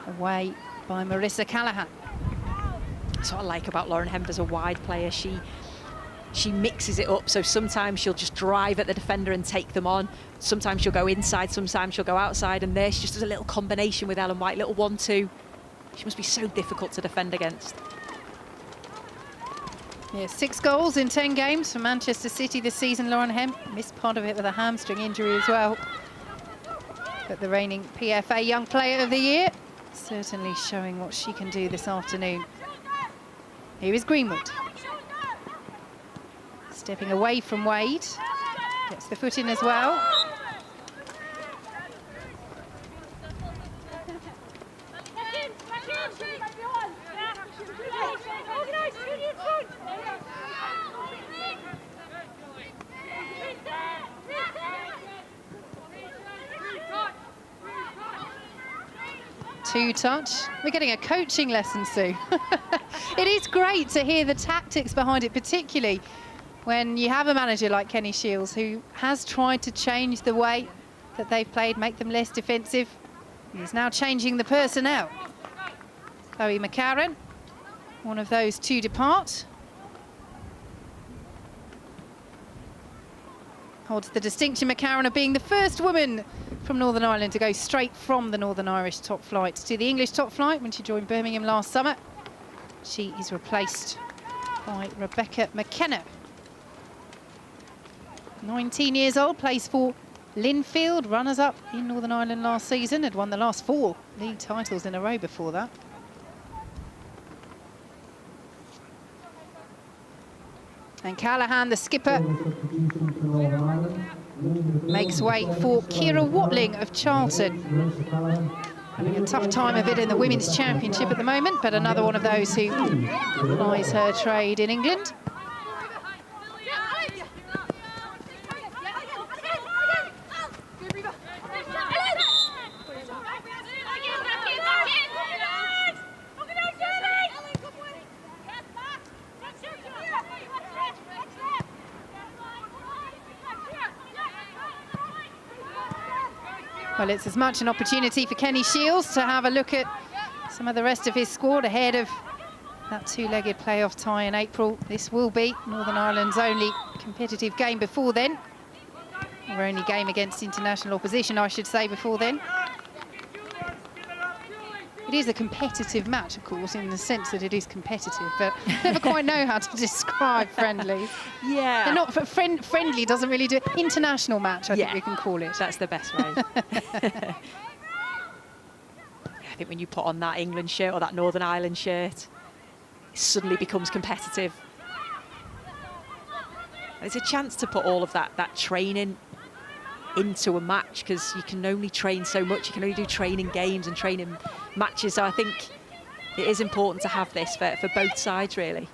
Away by Marissa Callaghan. That's what I like about Lauren Hemp as a wide player. She mixes it up, so sometimes she'll just drive at the defender and take them on. Sometimes she'll go inside, sometimes she'll go outside, and there she just does a little combination with Ellen White, little 1-2. She must be so difficult to defend against. Yeah, 6 goals in 10 games for Manchester City this season. Lauren Hemp missed part of it with a hamstring injury as well. But the reigning PFA Young Player of the Year, certainly showing what she can do this afternoon. Here is Greenwood. Stepping away from Wade. Gets the foot in as well. Two-touch. We're getting a coaching lesson, Sue. It is great to hear the tactics behind it, particularly when you have a manager like Kenny Shiels, who has tried to change the way that they've played, make them less defensive. He's now changing the personnel. Chloe McCarron, one of those to depart. Holds the distinction, McCarron, of being the first woman from Northern Ireland to go straight from the Northern Irish top flight to the English top flight when she joined Birmingham last summer. She is replaced by Rebecca McKenna. 19 years old, plays for Linfield, runners-up in Northern Ireland last season, had won the last 4 league titles in a row before that. And Callaghan, the skipper, makes way for Kira Watling of Charlton. Having a tough time of it in the Women's Championship at the moment, but another one of those who plies her trade in England. Well, it's as much an opportunity for Kenny Shiels to have a look at some of the rest of his squad ahead of that 2-legged playoff tie in April. This will be Northern Ireland's only competitive game before then. Or only game against international opposition, I should say, before then. It is a competitive match, of course, in the sense that it is competitive, but never quite know how to describe friendly. Yeah. They're not friendly, doesn't really do it. International match, I think we can call it. That's the best way. I think when you put on that England shirt or that Northern Ireland shirt, it suddenly becomes competitive. It's a chance to put all of that training into a match, because you can only train so much. You can only do training games and training matches. So I think it is important to have this for both sides, really.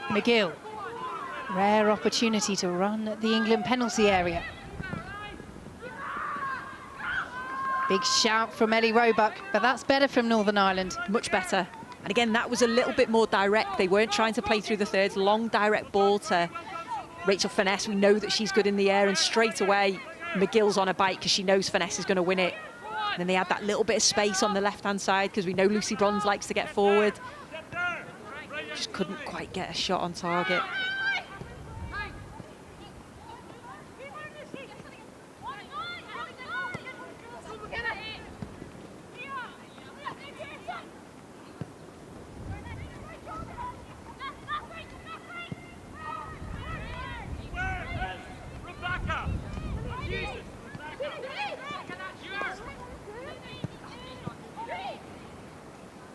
McGill, rare opportunity to run at the England penalty area. Big shout from Ellie Roebuck, but that's better from Northern Ireland. Much better. And again, that was a little bit more direct. They weren't trying to play through the thirds. Long, direct ball to Rachel Finesse. We know that she's good in the air, and straight away, McGill's on a bite because she knows Finesse is going to win it. then they had that little bit of space on the left-hand side because we know Lucy Bronze likes to get forward. Just couldn't quite get a shot on target.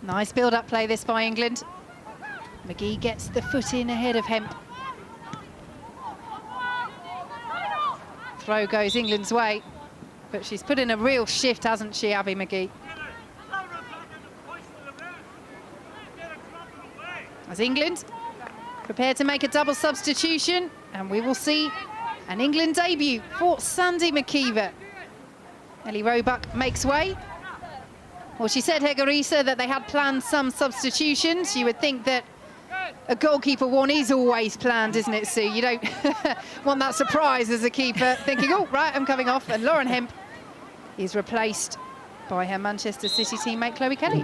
Nice build-up play this by England. McGee gets the foot in ahead of Hemp. Throw goes England's way, but she's put in a real shift, hasn't she, Abby McGee? As England prepared to make a double substitution, and we will see an England debut for Sandy McKeever. Ellie Roebuck makes way. Well, she said, Hegarisa, that they had planned some substitutions. You would think that a goalkeeper one is always planned, isn't it, Sue? You don't want that surprise as a keeper, thinking, oh, right, I'm coming off. And Lauren Hemp is replaced by her Manchester City teammate, Chloe Kelly,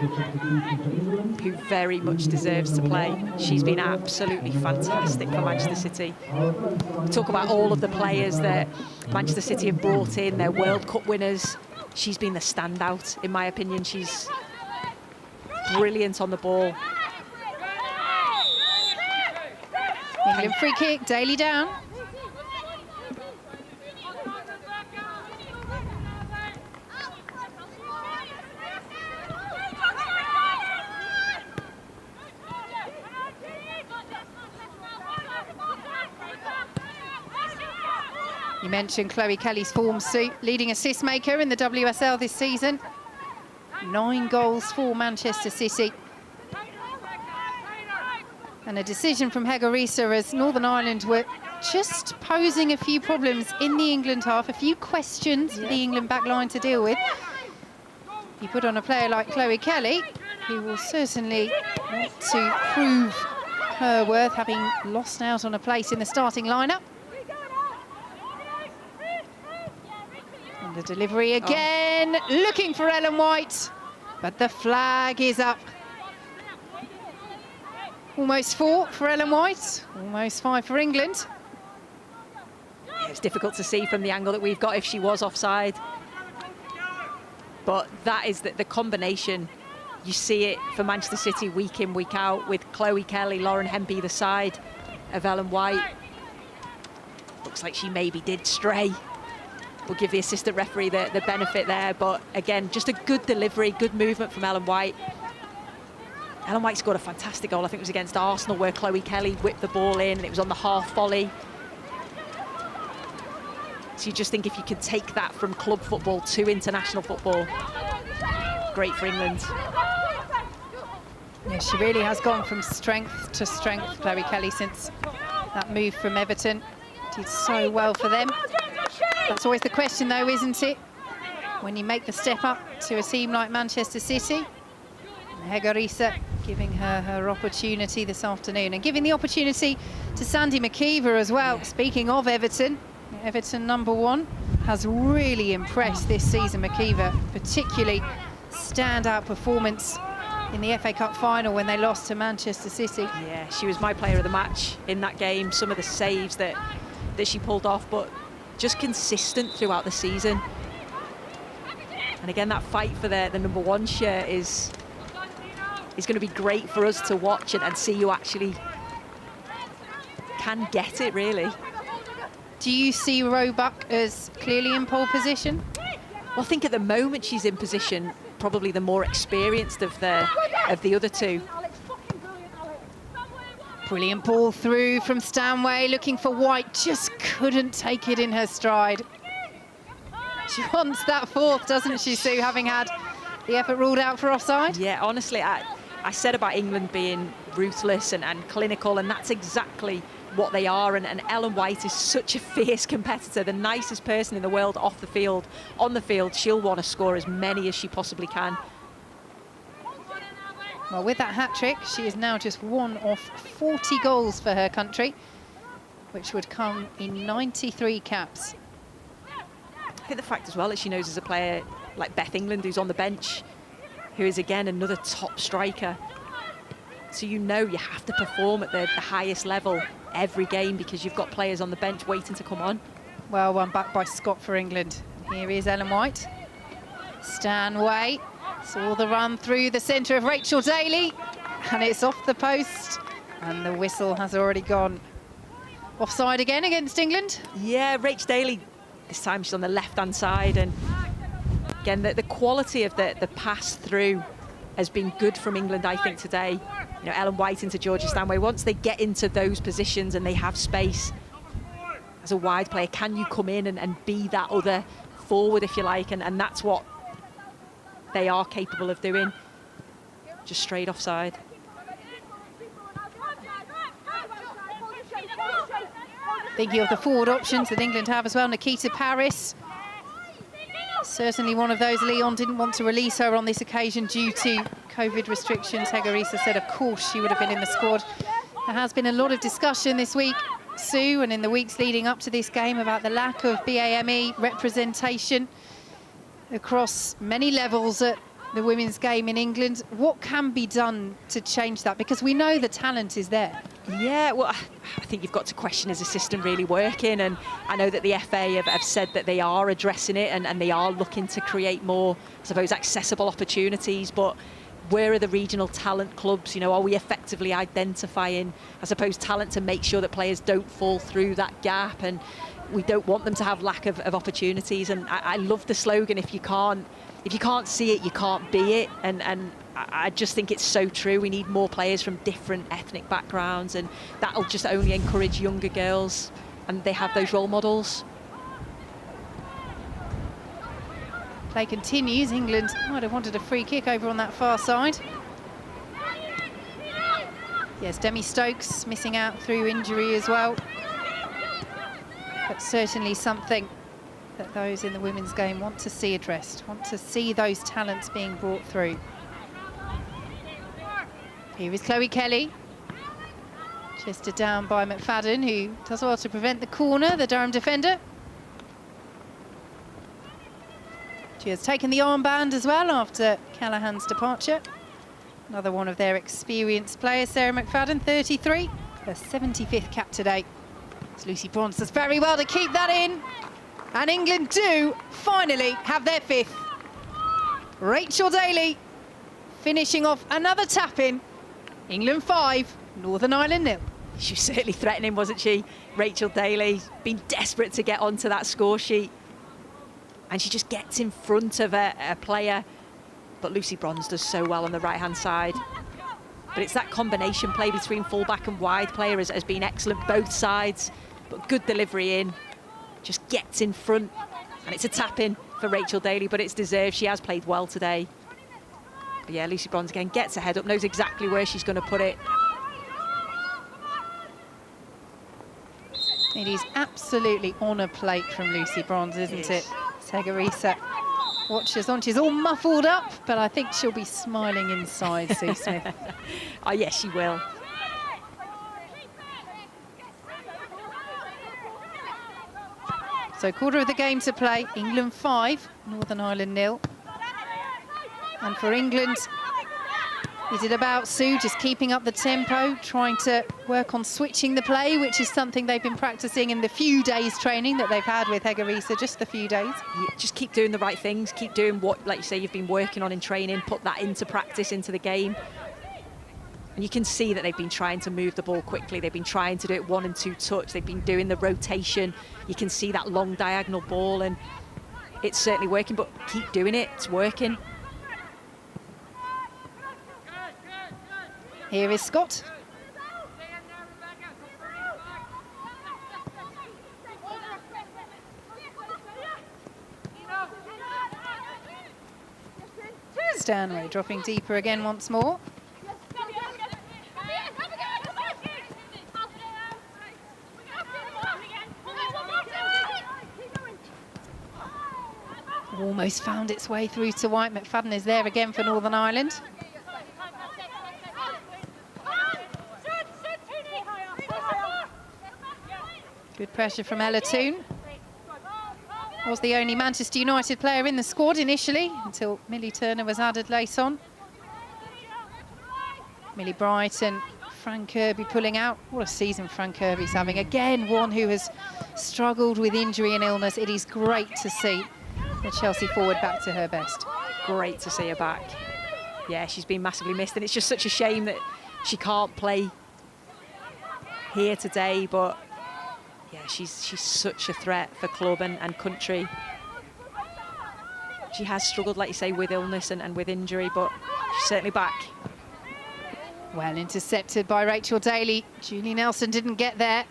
who very much deserves to play. She's been absolutely fantastic for Manchester City. Talk about all of the players that Manchester City have brought in, their World Cup winners. She's been the standout, in my opinion. She's brilliant on the ball. England free kick, Daly down. You mentioned Chloe Kelly's form, Sue, leading assist maker in the WSL this season. 9 goals for Manchester City. And a decision from Hegarisa as Northern Ireland were just posing a few problems in the England half, a few questions for the England back line to deal with. You put on a player like Chloe Kelly, who will certainly want to prove her worth, having lost out on a place in the starting lineup. And the delivery again, looking for Ellen White, but the flag is up. Almost 4 for Ellen White, almost 5 for England. It's difficult to see from the angle that we've got if she was offside. But that is the combination. You see it for Manchester City week in, week out, with Chloe Kelly, Lauren Hemp either side of Ellen White. Looks like she maybe did stray. We'll give the assistant referee the benefit there. But again, just a good delivery, good movement from Ellen White. Ellen White scored a fantastic goal. I think it was against Arsenal, where Chloe Kelly whipped the ball in, and it was on the half volley. So you just think if you could take that from club football to international football, great for England. Yeah, she really has gone from strength to strength, Chloe Kelly, since that move from Everton. Did so well for them. That's always the question, though, isn't it? When you make the step up to a team like Manchester City. Hegarisa giving her opportunity this afternoon, and giving the opportunity to Sandy McKeever as well. Yeah. Speaking of Everton, Everton #1 has really impressed this season, McKeever, particularly standout performance in the FA Cup final when they lost to Manchester City. Yeah, she was my player of the match in that game. Some of the saves that she pulled off, but just consistent throughout the season. And again, that fight for the #1 shirt is going to be great for us to watch and see who actually can get it, really. Do you see Roebuck as clearly in pole position? Well, I think at the moment she's in position, probably the more experienced of the other two. Brilliant ball through from Stanway, looking for White, just couldn't take it in her stride. She wants that 4th, doesn't she, Sue, having had the effort ruled out for offside? Yeah, honestly, I said about England being ruthless and clinical, and that's exactly what they are. And Ellen White is such a fierce competitor, the nicest person in the world off the field. On the field, she'll want to score as many as she possibly can. Well, with that hat-trick, she is now just 1 of 40 goals for her country, which would come in 93 caps. I think the fact as well that she knows as a player like Beth England, who's on the bench, who is again another top striker. So you know you have to perform at the highest level every game because you've got players on the bench waiting to come on. Well, one back by Scott for England. Here is Ellen White. Stanway saw the run through the centre of Rachel Daly, and it's off the post, and the whistle has already gone. Offside again against England? Yeah, Rach Daly, this time she's on the left-hand side, and again, the quality of the pass through has been good from England, I think, today. You know, Ellen White into Georgia Stanway, once they get into those positions and they have space, as a wide player, can you come in and be that other forward, if you like, and that's what they are capable of doing. Just straight offside. Thinking of the forward options that England have as well, Nikita Paris. Certainly one of those. Leon didn't want to release her on this occasion due to COVID restrictions. Hegarisa said, of course, she would have been in the squad. There has been a lot of discussion this week, Sue, and in the weeks leading up to this game about the lack of BAME representation across many levels at the women's game in England. What can be done to change that? Because we know the talent is there. Yeah, well, I think you've got to question, is the system really working? And I know that the FA have said that they are addressing it and they are looking to create more, I suppose, accessible opportunities. But where are the regional talent clubs? You know, are we effectively identifying, I suppose, talent to make sure that players don't fall through that gap? And we don't want them to have lack of opportunities. And I love the slogan, if you can't see it, you can't be it. And I just think it's so true. We need more players from different ethnic backgrounds, and that'll just only encourage younger girls, and they have those role models. Play continues. England might have wanted a free kick over on that far side. Yes, Demi Stokes missing out through injury as well. But certainly something that those in the women's game want to see addressed, want to see those talents being brought through. Here is Chloe Kelly. Chested down by McFadden, who does well to prevent the corner, the Durham defender. She has taken the armband as well after Callahan's departure. Another one of their experienced players, Sarah McFadden, 33, her 75th cap today. As Lucy Bronze does very well to keep that in. And England do finally have their 5th. Rachel Daly finishing off another tap-in. England 5, Northern Ireland 0. She was certainly threatening, wasn't she? Rachel Daly, been desperate to get onto that score sheet. And she just gets in front of a player. But Lucy Bronze does so well on the right-hand side. But it's that combination play between full-back and wide player has been excellent, both sides. But good delivery in. Just gets in front. And it's a tap-in for Rachel Daly, but it's deserved. She has played well today. But yeah, Lucy Bronze again gets her head up, knows exactly where she's going to put it. It is absolutely on a plate from Lucy Bronze, isn't it? Hegarisa watches on. She's all muffled up, but I think she'll be smiling inside, Sue Smith. Oh, yes, she will. So quarter of the game to play. England 5, Northern Ireland 0. And for England, is it about, Sue, just keeping up the tempo, trying to work on switching the play, which is something they've been practicing in the few days training that they've had with Hegarisa, just the few days? Yeah, just keep doing the right things, keep doing what, like you say, you've been working on in training, put that into practice, into the game. And you can see that they've been trying to move the ball quickly. They've been trying to do it 1 and 2 touch. They've been doing the rotation. You can see that long diagonal ball, and it's certainly working, but keep doing it, it's working. Here is Scott. Stanway dropping deeper again once more. Almost found its way through to White. McFadden is there again for Northern Ireland. Good pressure from Ella Toon. Was the only Manchester United player in the squad initially until Millie Turner was added late on. Millie Bright and Fran Kirby pulling out. What a season Fran Kirby's having. Again, one who has struggled with injury and illness. It is great to see the Chelsea forward back to her best. Great to see her back. Yeah, she's been massively missed, and it's just such a shame that she can't play here today, but yeah, she's such a threat for club and country. She has struggled, like you say, with illness and with injury, but she's certainly back. Well intercepted by Rachel Daly. Julie Nelson didn't get there.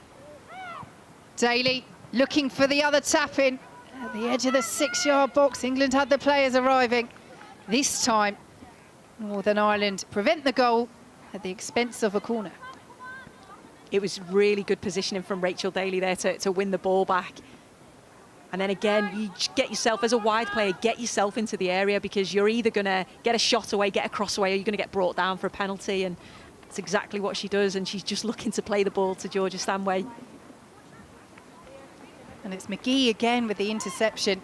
Daly looking for the other tap-in at the edge of the 6-yard box. England had the players arriving. This time, Northern Ireland prevent the goal at the expense of a corner. It was really good positioning from Rachel Daly there to win the ball back. And then again, you get yourself, as a wide player, get yourself into the area, because you're either going to get a shot away, get a cross away, or you're going to get brought down for a penalty. And that's exactly what she does. And she's just looking to play the ball to Georgia Stanway. And it's McGee again with the interception.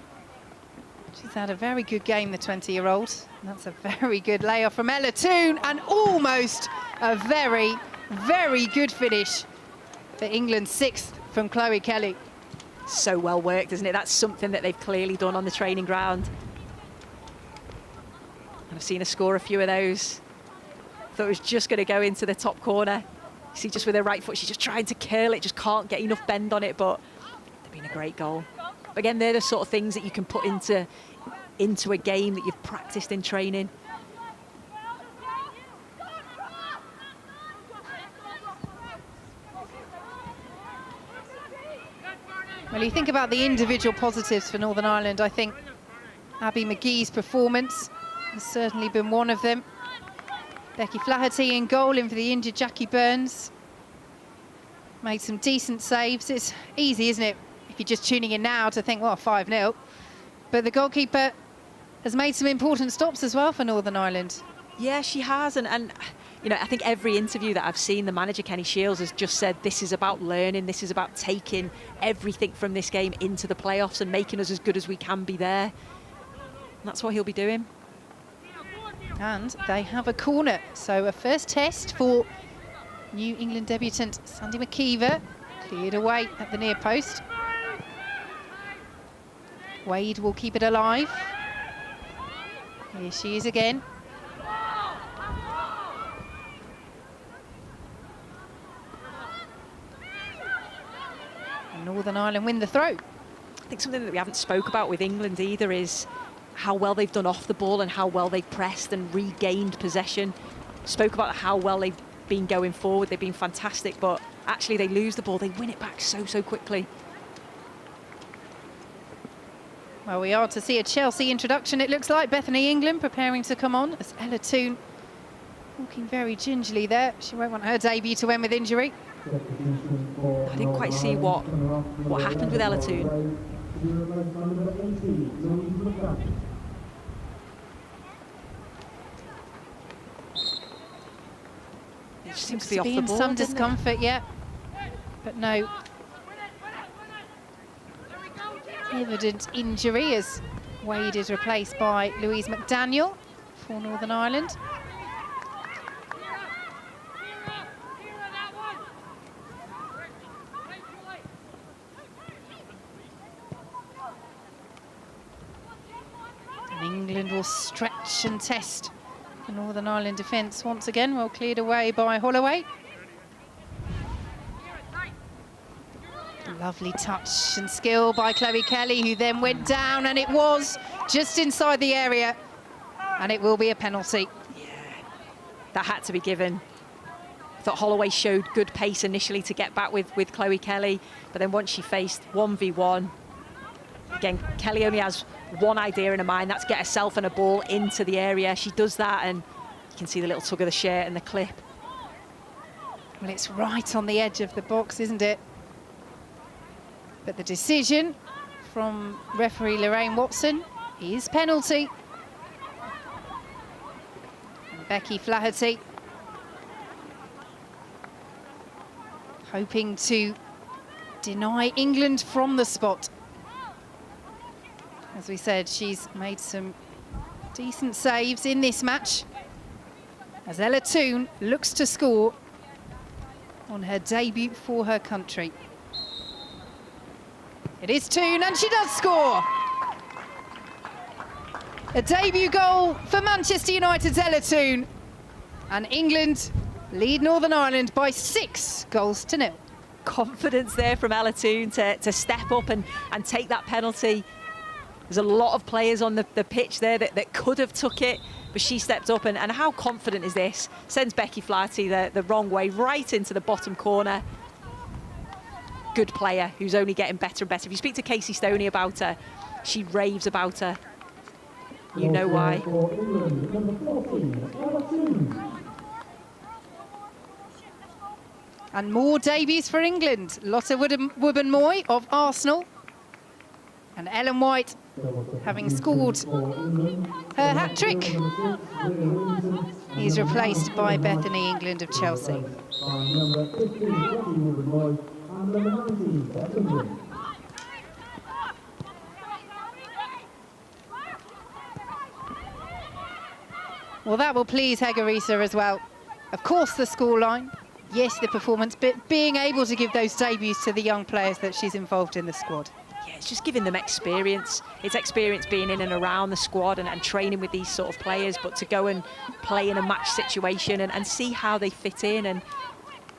She's had a very good game, the 20-year-old. That's a very good layoff from Ella Toone, and almost a very, very good finish for England's 6th from Chloe Kelly. So well worked, isn't it? That's something that they've clearly done on the training ground. And I've seen her score a few of those. Thought it was just going to go into the top corner. You see, just with her right foot, she's just trying to curl it, just can't get enough bend on it, but they've been a great goal. But again, they're the sort of things that you can put into a game that you've practiced in training. Well, you think about the individual positives for Northern Ireland. I think Abby McGee's performance has certainly been one of them. Becky Flaherty in goal, in for the injured Jackie Burns. Made some decent saves. It's easy, isn't it, if you're just tuning in now, to think, well, 5-0. But the goalkeeper has made some important stops as well for Northern Ireland. Yeah, she has. And you know, I think every interview that I've seen, the manager, Kenny Shields, has just said this is about learning, this is about taking everything from this game into the playoffs and making us as good as we can be there. And that's what he'll be doing. And they have a corner. So a first test for New England debutant Sandy McKeever. Cleared away at the near post. Wade will keep it alive. Here she is again. And Northern Ireland win the throw. I think something that we haven't spoke about with England either is how well they've done off the ball and how well they've pressed and regained possession. Spoke about how well they've been going forward. They've been fantastic, but actually they lose the ball. They win it back so quickly. Well, we are to see a Chelsea introduction, it looks like. Bethany England preparing to come on as Ella Toone walking very gingerly there. She won't want her debut to end with injury. I didn't quite see what happened with Ella Toone. It just seems to be off the ball. Some discomfort, yeah, but no evident injury as Wade is replaced by Louise McDaniel for Northern Ireland. And England will stretch and test the Northern Ireland defence once again. Well cleared away by Holloway. Lovely touch and skill by Chloe Kelly, who then went down, and it was just inside the area, and it will be a penalty. Yeah, that had to be given. I thought Holloway showed good pace initially to get back with Chloe Kelly, but then once she faced 1v1, again, Kelly only has one idea in her mind, that's get herself and a ball into the area. She does that, and you can see the little tug of the shirt and the clip. Well, it's right on the edge of the box, isn't it? But the decision from referee Lorraine Watson is penalty. And Becky Flaherty hoping to deny England from the spot. As we said, she's made some decent saves in this match as Ella Toone looks to score on her debut for her country. It is Toone, and she does score! A debut goal for Manchester United's Ella Toone, and England lead Northern Ireland by 6 goals to 0. Confidence there from Ella Toone to step up and take that penalty. There's a lot of players on the pitch there that could have took it, but she stepped up, and how confident is this? Sends Becky Flaherty the wrong way, right into the bottom corner. Good player who's only getting better and better. If you speak to Casey Stoney about her, she raves about her. You know why. And more debuts for England. Lotte Wubben-Moy of Arsenal. And Ellen White, having scored her hat-trick, is replaced by Bethany England of Chelsea. Well, that will please Hegarisa as well. Of course, the scoreline, yes, the performance, but being able to give those debuts to the young players that she's involved in the squad. Yeah, it's just giving them experience. It's experience being in and around the squad and training with these sort of players, but to go and play in a match situation and see how they fit in. And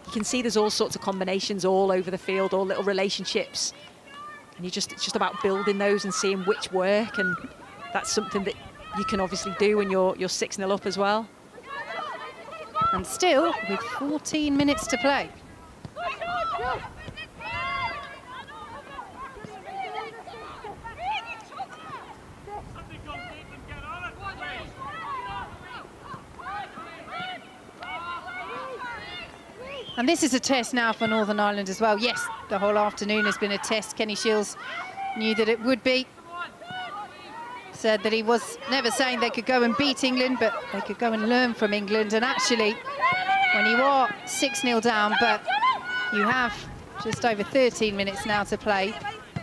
you can see there's all sorts of combinations all over the field, all little relationships. And it's just about building those and seeing which work. And that's something that you can obviously do when you're 6-0 up as well. And still, with 14 minutes to play. And this is a test now for Northern Ireland as well. Yes, the whole afternoon has been a test. Kenny Shields knew that it would be. Said that he was never saying they could go and beat England, but they could go and learn from England. And actually, when you are 6-0 down, but you have just over 13 minutes now to play,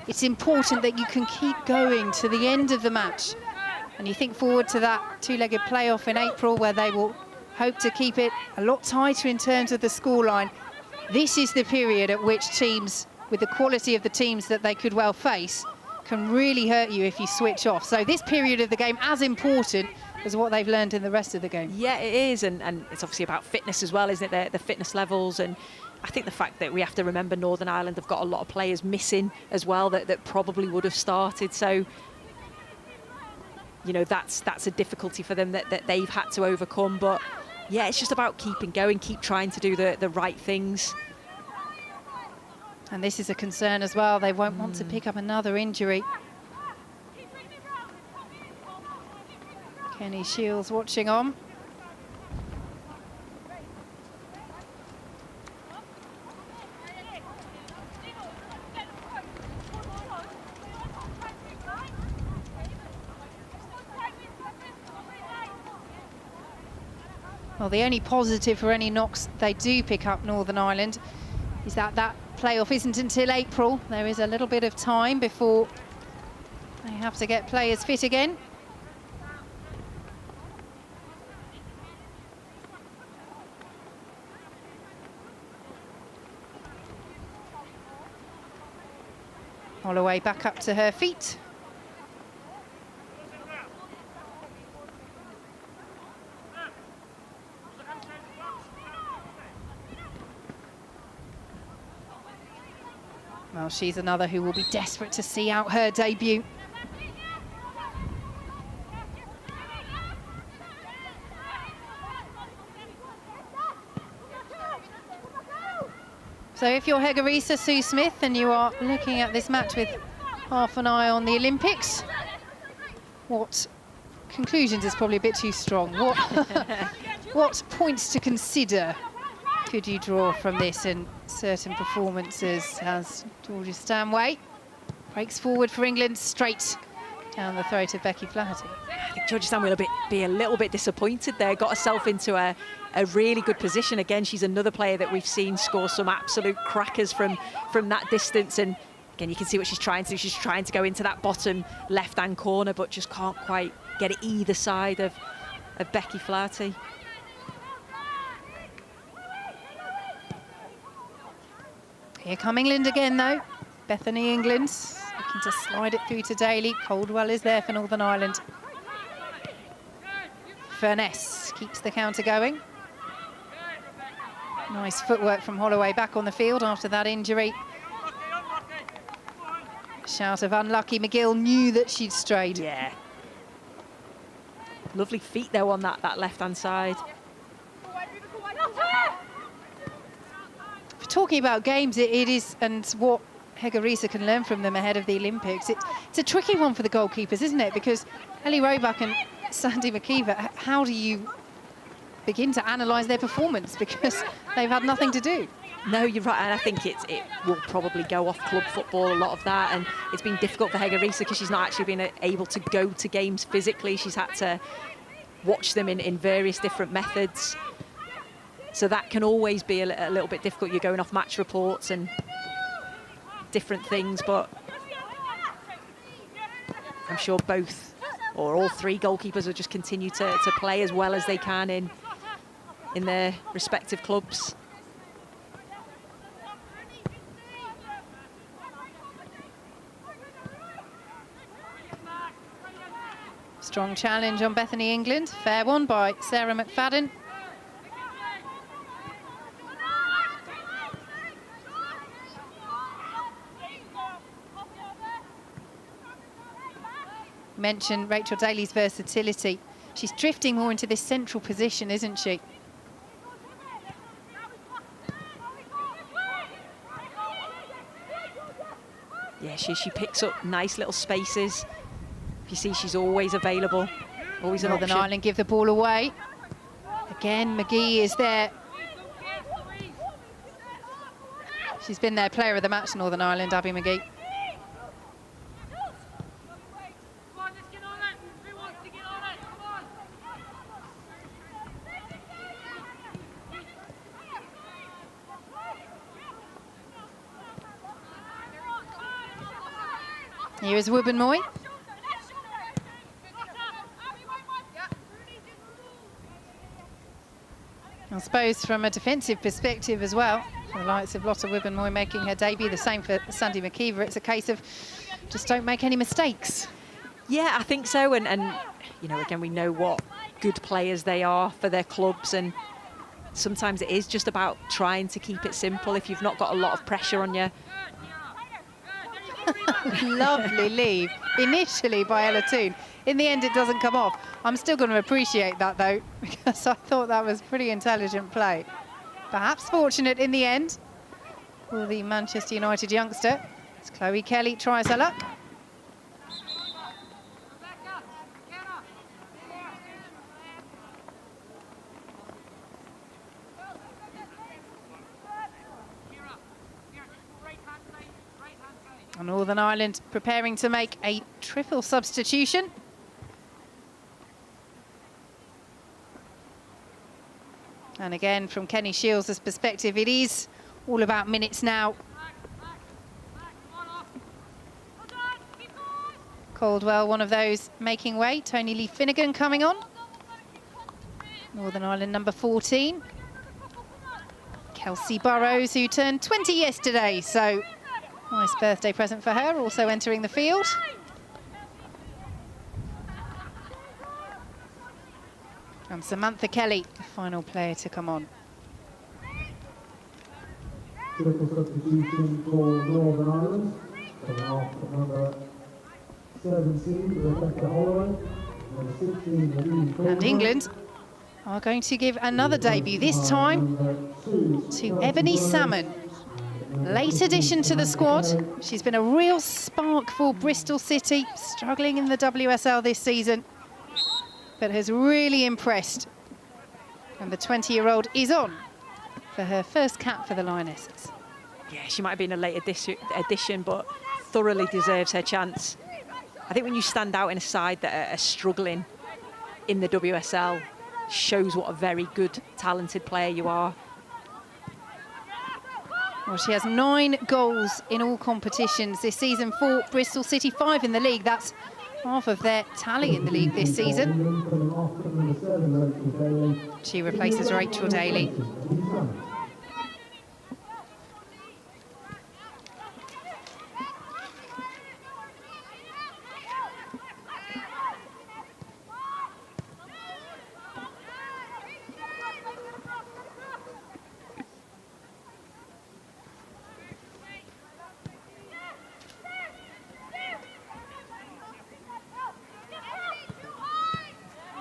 it's important that you can keep going to the end of the match. And you think forward to that two-legged playoff in April, where they will hope to keep it a lot tighter in terms of the scoreline. This is the period at which teams, with the quality of the teams that they could well face, can really hurt you if you switch off. So this period of the game as important as what they've learned in the rest of the game. Yeah, it is, and it's obviously about fitness as well, isn't it? The fitness levels, and I think the fact that we have to remember Northern Ireland have got a lot of players missing as well that probably would have started. So, you know, that's a difficulty for them that they've had to overcome. But yeah, it's just about keeping going, keep trying to do the right things. And this is a concern as well. They won't want to pick up another injury. Kenny Shields watching on. Well, the only positive for any knocks they do pick up, Northern Ireland, is that playoff isn't until April. There is a little bit of time before they have to get players fit again. Holloway back up to her feet. Well, she's another who will be desperate to see out her debut. So if you're Hegarisa Sue Smith and you are looking at this match with half an eye on the Olympics, what conclusions is probably a bit too strong. What points to consider could you draw from this in certain performances as Georgia Stanway breaks forward for England straight down the throat of Becky Flaherty? I think Georgia Stanway will be a little bit disappointed there. Got herself into a really good position. Again, she's another player that we've seen score some absolute crackers from that distance. And Again, you can see what she's trying to do. She's trying to go into that bottom left-hand corner, but just can't quite get it either side of Becky Flaherty. Here come England again, though. Bethany England looking to slide it through to Daly. Caldwell is there for Northern Ireland. Furness keeps the counter going. Nice footwork from Holloway back on the field after that injury. Shout of unlucky. McGill knew that she'd strayed. Yeah. Lovely feet though on that left-hand side. Talking about games, it is, and what Hege can learn from them ahead of the Olympics. It's a tricky one for the goalkeepers, isn't it? Because Ellie Roebuck and Sandy McKeever, how do you begin to analyse their performance? Because they've had nothing to do. No, you're right, and I think it will probably go off club football, a lot of that, and it's been difficult for Hege because she's not actually been able to go to games physically. She's had to watch them in various different methods. So that can always be a little bit difficult. You're going off match reports and different things, but I'm sure both or all three goalkeepers will just continue to play as well as they can in their respective clubs. Strong challenge on Bethany England. Fair one by Sarah McFadden. Mentioned Rachel Daly's versatility. She's drifting more into this central position, isn't she? Yeah, she picks up nice little spaces. If you see, she's always available, always an Northern option. Ireland give the ball away. Again, McGee is there. She's been their player of the match, Northern Ireland, Abby McGee. Here is Wubben-Moy. I suppose from a defensive perspective as well, for the likes of Lotte Wubben-Moy making her debut, the same for Sandy McKeever, it's a case of just don't make any mistakes. Yeah, I think so, and you know, again, we know what good players they are for their clubs, and sometimes it is just about trying to keep it simple if you've not got a lot of pressure on you. Lovely leave, initially by Ella Toon. In the end, it doesn't come off. I'm still going to appreciate that, though, because I thought that was pretty intelligent play. Perhaps fortunate in the end for the Manchester United youngster. As Chloe Kelly tries her luck. Northern Ireland preparing to make a triple substitution. And again, from Kenny Shields' perspective, it is all about minutes now. Caldwell, one of those making way. Tony Lee Finnegan coming on. Northern Ireland number 14. Kelsey Burrows, who turned 20 yesterday, so nice birthday present for her, also entering the field. And Samantha Kelly, the final player to come on. Triple substitution for Northern Ireland. Coming off number 17, Rebecca Holloway. Number 16, Nadine Caldwell. And England are going to give another debut, this time to Ebony Salmon. Late addition to the squad. She's been a real spark for Bristol City, struggling in the WSL this season, but has really impressed. And the 20-year-old is on for her first cap for the Lionesses. Yeah, she might have been a late addition, but thoroughly deserves her chance. I think when you stand out in a side that are struggling in the WSL, shows what a very good, talented player you are. Well, she has 9 goals in all competitions this season for Bristol City, 5 in the league. That's half of their tally in the league this season. She replaces Rachel Daly.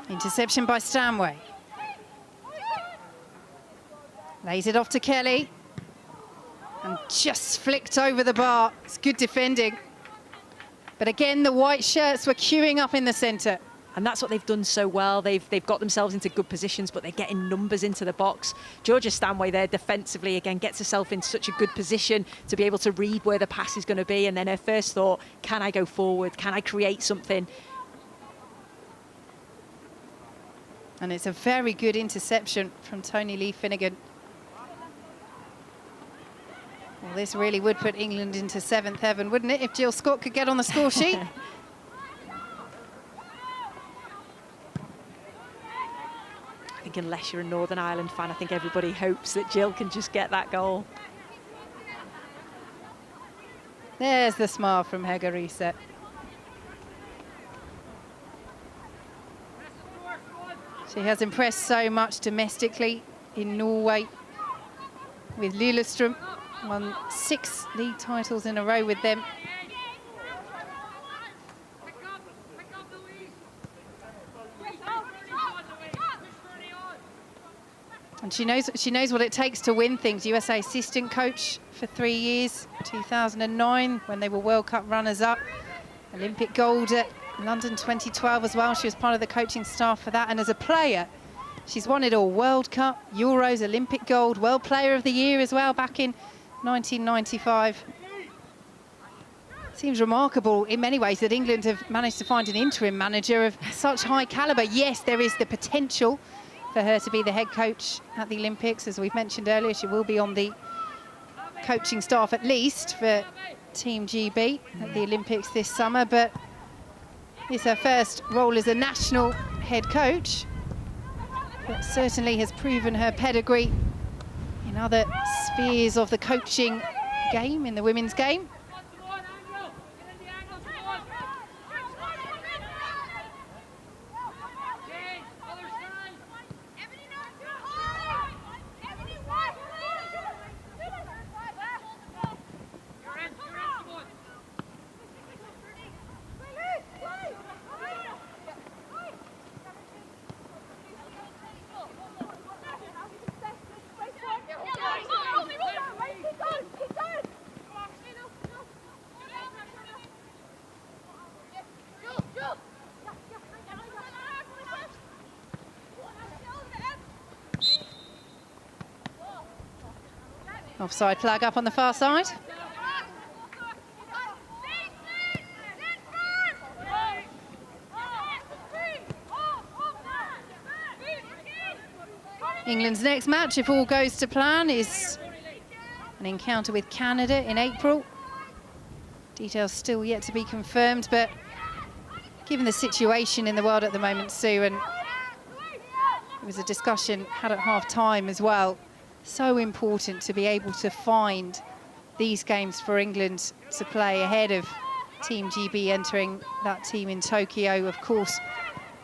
Interception by Stanway. Lays it off to Kelly. And just flicked over the bar. It's good defending. But again, the white shirts were queuing up in the centre. And that's what they've done so well. They've got themselves into good positions, but they're getting numbers into the box. Georgia Stanway there defensively, again, gets herself in such a good position to be able to read where the pass is going to be. And then her first thought, can I go forward? Can I create something? And it's a very good interception from Tony Lee Finnegan. Well, this really would put England into 7th heaven, wouldn't it, if Jill Scott could get on the score sheet? I think unless you're a Northern Ireland fan, I think everybody hopes that Jill can just get that goal. There's the smile from Hegarisa. She has impressed so much domestically in Norway with Lillestrøm. Won 6 league titles in a row with them. And she knows what it takes to win things. USA assistant coach for 3 years, 2009 when they were World Cup runners-up. Olympic gold at London 2012 as well. She was part of the coaching staff for that. And as a player, she's won it all. World Cup, Euros, Olympic gold, World Player of the Year as well back in 1995. Seems remarkable in many ways that England have managed to find an interim manager of such high calibre. Yes, there is the potential for her to be the head coach at the Olympics. As we've mentioned earlier, she will be on the coaching staff at least for Team GB at the Olympics this summer, but it's her first role as a national head coach, but certainly has proven her pedigree in other spheres of the coaching game, in the women's game. Offside flag up on the far side. England's next match, if all goes to plan, is an encounter with Canada in April. Details still yet to be confirmed, but given the situation in the world at the moment, Sue, and there was a discussion had at half-time as well, so important to be able to find these games for England to play ahead of Team GB entering that team in Tokyo. Of course,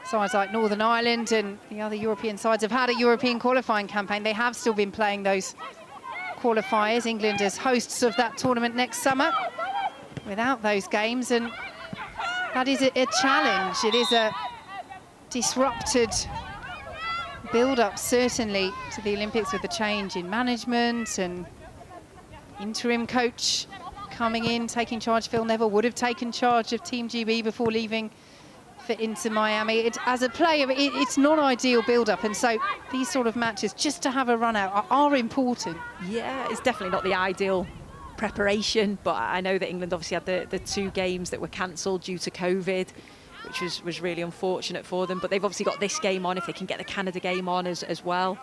sides like Northern Ireland and the other European sides have had a European qualifying campaign. They have still been playing those qualifiers. England as hosts of that tournament next summer without those games, and that is a challenge. It is a disrupted build-up, certainly, to the Olympics with the change in management and interim coach coming in, taking charge. Phil Neville would have taken charge of Team GB before leaving for Inter Miami. As a player, it's not ideal build-up, and so these sort of matches, just to have a run out, are important. Yeah, it's definitely not the ideal preparation, but I know that England obviously had the 2 games that were cancelled due to COVID, which was really unfortunate for them. But they've obviously got this game on, if they can get the Canada game on as well.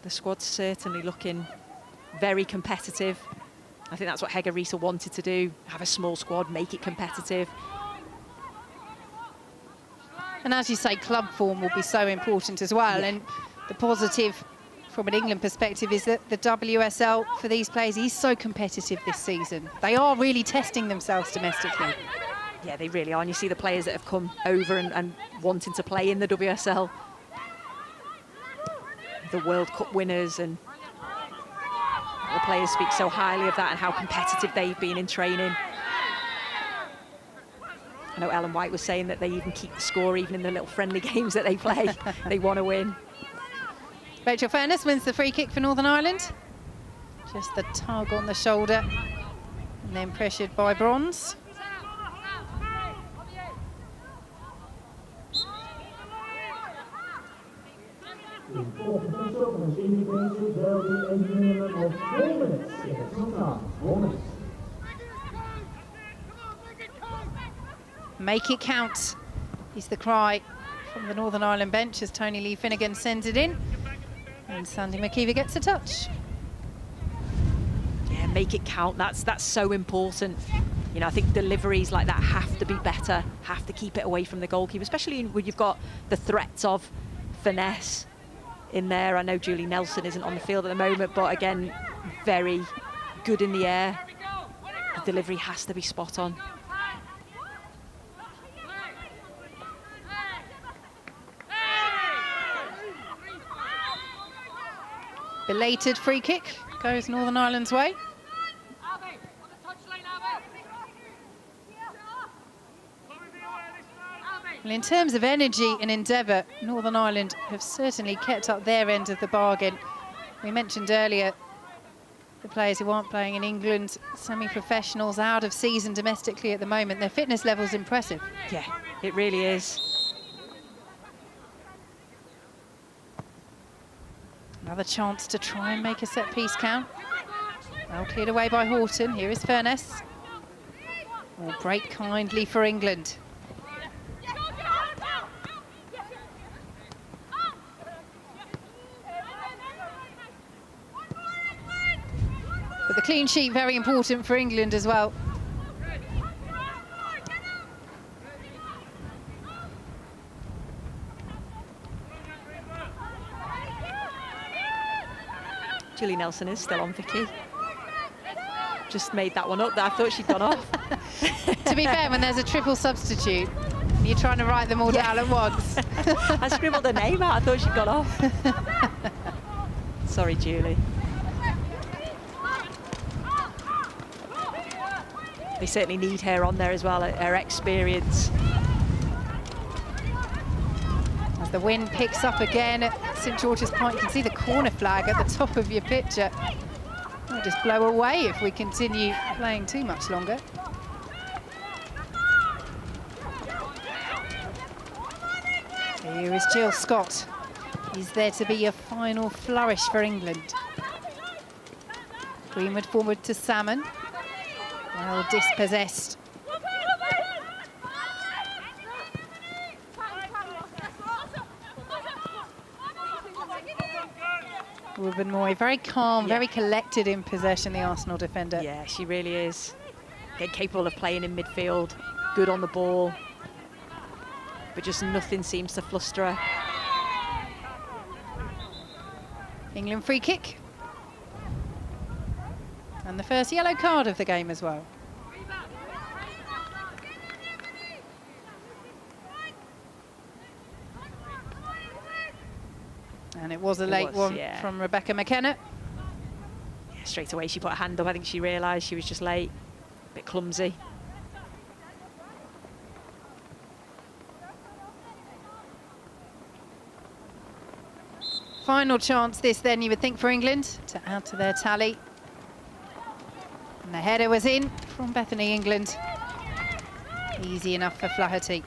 The squad's certainly looking very competitive. I think that's what Hege Riise wanted to do, have a small squad, make it competitive. And as you say, club form will be so important as well. Yeah. And the positive from an England perspective is that the WSL for these players is so competitive this season. They are really testing themselves domestically. Yeah, they really are. And you see the players that have come over and wanting to play in the WSL. The World Cup winners, and the players speak so highly of that and how competitive they've been in training. I know Ellen White was saying that they even keep the score even in the little friendly games that they play. They want to win. Rachel Furness wins the free kick for Northern Ireland. Just the tug on the shoulder and then pressured by Bronze. The fourth official has indicated there will be a minimum of 4 minutes in additional time. 4 minutes. Make it count is the cry from the Northern Ireland bench as Tony Lee Finnegan sends it in. And Sandy McKeever gets a touch. Yeah, make it count. That's so important. You know, I think deliveries like that have to be better, have to keep it away from the goalkeeper, especially when you've got the threats of finesse in there. I know Julie Nelson isn't on the field at the moment, but again, very good in the air. The delivery has to be spot on. Belated free kick goes Northern Ireland's way. Well, in terms of energy and endeavour, Northern Ireland have certainly kept up their end of the bargain. We mentioned earlier the players who aren't playing in England, semi-professionals, out of season domestically at the moment. Their fitness level's impressive. Yeah, it really is. Another chance to try and make a set piece count. Well cleared away by Horton. Here is Furness. Will break kindly for England. But the clean sheet very important for England as well. Julie Nelson is still on, Vicky. Just made that one up that I thought she'd gone off. To be fair, when there's a triple substitute, you're trying to write them all down at once. I scribbled her name out, I thought she'd gone off. Sorry, Julie. They certainly need her on there as well, her experience. As the wind picks up again at St George's Park, you can see the corner flag at the top of your picture. It'll just blow away if we continue playing too much longer. Here is Jill Scott. Is there to be a final flourish for England? Greenwood forward to Salmon. Well dispossessed. Ruben Moy, very calm, very collected in possession, the Arsenal defender. Yeah, she really is. Again, capable of playing in midfield, good on the ball, but just nothing seems to fluster her. England free kick. And the first yellow card of the game as well. And it was a late one from Rebecca McKenna. Yeah, straight away she put her hand up. I think she realised she was just late, a bit clumsy. Final chance this then, you would think, for England to add to their tally. And the header was in from Bethany England. Easy enough for Flaherty.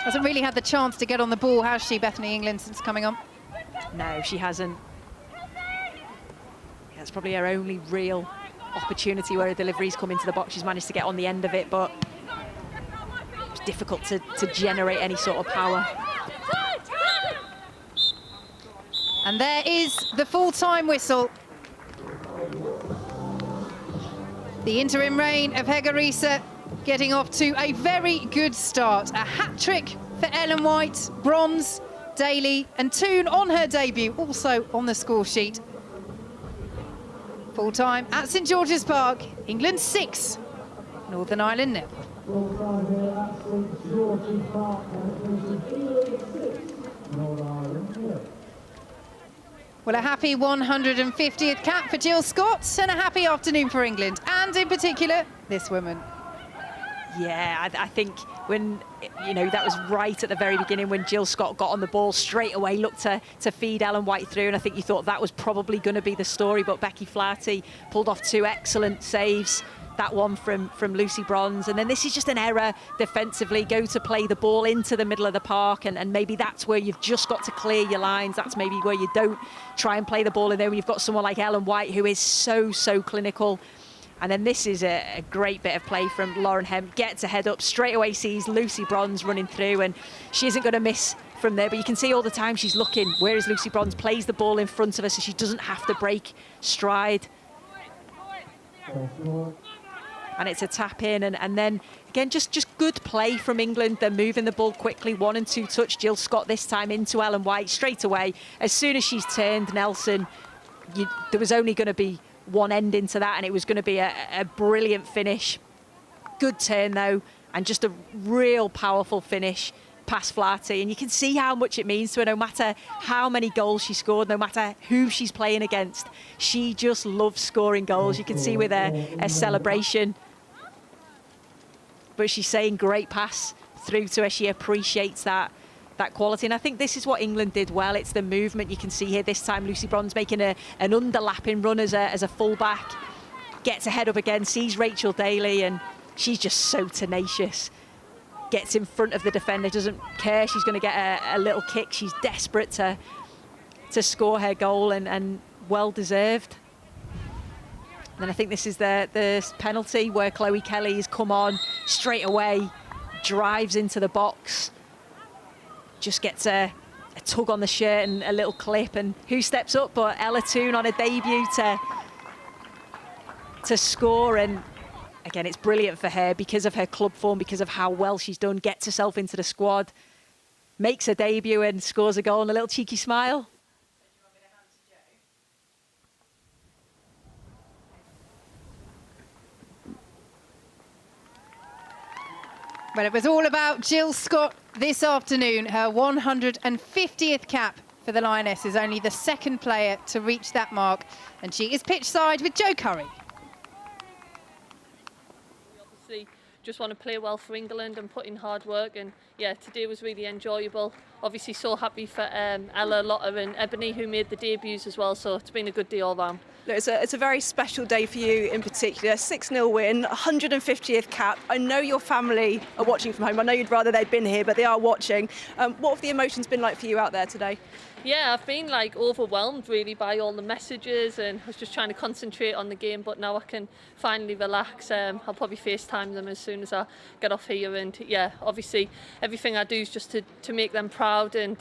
Hasn't really had the chance to get on the ball, has she, Bethany England, since coming on? No, she hasn't. That's probably her only real opportunity where her deliveries come into the box. She's managed to get on the end of it, but it's difficult to generate any sort of power. And there is the full-time whistle. The interim reign of Hege Riise getting off to a very good start. A hat-trick for Ellen White, bronze, Daly and Toon on her debut, also on the score sheet. Full-time at St George's Park, England 6, Northern Ireland 0. Full-time here at St George's Park, and it England 6, Northern Ireland 0. Well, a happy 150th cap for Jill Scott and a happy afternoon for England, and in particular, this woman. Yeah, I think when, you know, that was right at the very beginning when Jill Scott got on the ball straight away, looked to feed Ellen White through, and I think you thought that was probably going to be the story, but Becky Flaherty pulled off 2 excellent saves. That one from Lucy Bronze, and then this is just an error defensively. Go to play the ball into the middle of the park, and maybe that's where you've just got to clear your lines. That's maybe where you don't try and play the ball in there when you've got someone like Ellen White who is so clinical. And then this is a great bit of play from Lauren Hemp. Gets a head up, straight away sees Lucy Bronze running through, and she isn't going to miss from there. But you can see all the time she's looking, where is Lucy Bronze? Plays the ball in front of her so she doesn't have to break stride. And it's a tap in, and then again just good play from England. They're moving the ball quickly, 1 and 2 touch. Jill Scott this time into Ellen White straight away. As soon as she's turned Nelson, there was only going to be one end into that, and it was going to be a brilliant finish. Good turn though, and just a real powerful finish past Flaherty, and you can see how much it means to her. No matter how many goals she scored, no matter who she's playing against, she just loves scoring goals. You can see with her celebration, but she's saying great pass through to her. She appreciates that quality, and I think this is what England did well. It's the movement. You can see here this time Lucy Bronze making an underlapping run as a fullback, gets a head up again, sees Rachel Daly, and she's just so tenacious. Gets in front of the defender, doesn't care. She's going to get a little kick. She's desperate to score her goal, and well deserved. And then I think this is the penalty where Chloe Kelly has come on straight away, drives into the box, just gets a tug on the shirt and a little clip, and who steps up but Ella Toon on a debut to score. And again, it's brilliant for her because of her club form, because of how well she's done, gets herself into the squad, makes her debut and scores a goal, and a little cheeky smile. Well, it was all about Jill Scott this afternoon. Her 150th cap for the Lionesses, only the 2nd player to reach that mark, and she is pitch side with Jo Curry. Just want to play well for England and put in hard work, and yeah, today was really enjoyable. Obviously so happy for Ella, Lotta and Ebony, who made the debuts as well, so it's been a good day all round. It's a very special day for you in particular. 6-0 win, 150th cap. I know your family are watching from home. I know you'd rather they'd been here, but they are watching. What have the emotions been like for you out there today? Yeah, I've been like overwhelmed really by all the messages, and I was just trying to concentrate on the game, but now I can finally relax. I'll probably FaceTime them as soon as I get off here, and yeah, obviously everything I do is just to make them proud, and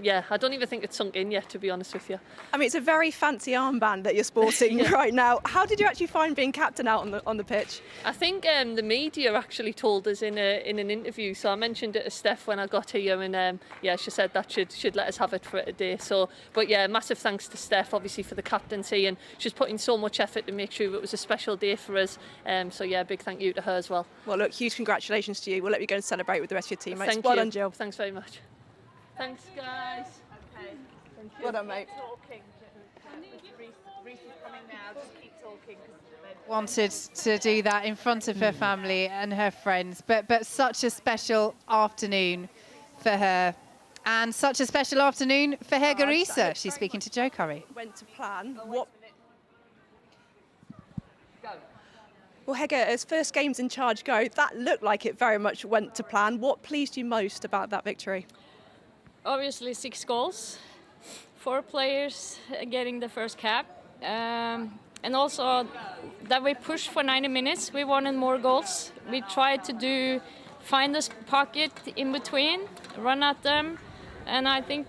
yeah, I don't even think it's sunk in yet, to be honest with you. I mean, it's a very fancy armband that you're sporting right now. How did you actually find being captain out on the pitch? I think the media actually told us in an interview, so I mentioned it to Steph when I got here, and yeah, she said that should let us have it for a day. So, but yeah, massive thanks to Steph obviously for the captaincy, and she's put in so much effort to make sure it was a special day for us. So yeah, big thank you to her as well. Well, look, huge congratulations to you. We'll let you go and celebrate with the rest of your teammates. Thank well you. done, Jill. Thanks very much. Thanks, guys. Okay. Thank you. Well done, mate. Keep talking. Reese is coming now. Just keep talking. Wanted to do that in front of her family and her friends, but such a special afternoon for her. And such a special afternoon for Hege Riise. She's speaking to Jo Curry. Went to plan. What? Well, Hege, as first games in charge go, that looked like it very much went to plan. What pleased you most about that victory? Obviously 6 goals, 4 players getting the first cap, and also that we pushed for 90 minutes. We wanted more goals. We tried to find this pocket in between, run at them, and I think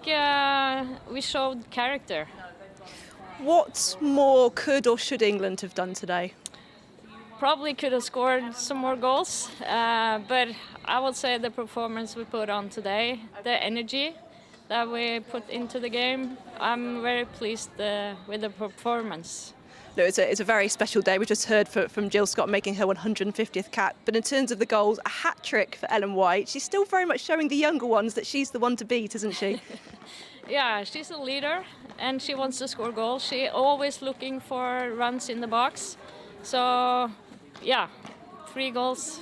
we showed character. What more could or should England have done today? Probably could have scored some more goals, but I would say the performance we put on today, the energy that we put into the game, I'm very pleased with the performance. No, it's a very special day. We just heard from Jill Scott making her 150th cap. But in terms of the goals, a hat-trick for Ellen White. She's still very much showing the younger ones that she's the one to beat, isn't she? Yeah, she's a leader and she wants to score goals. She's always looking for runs in the box. So, yeah, 3 goals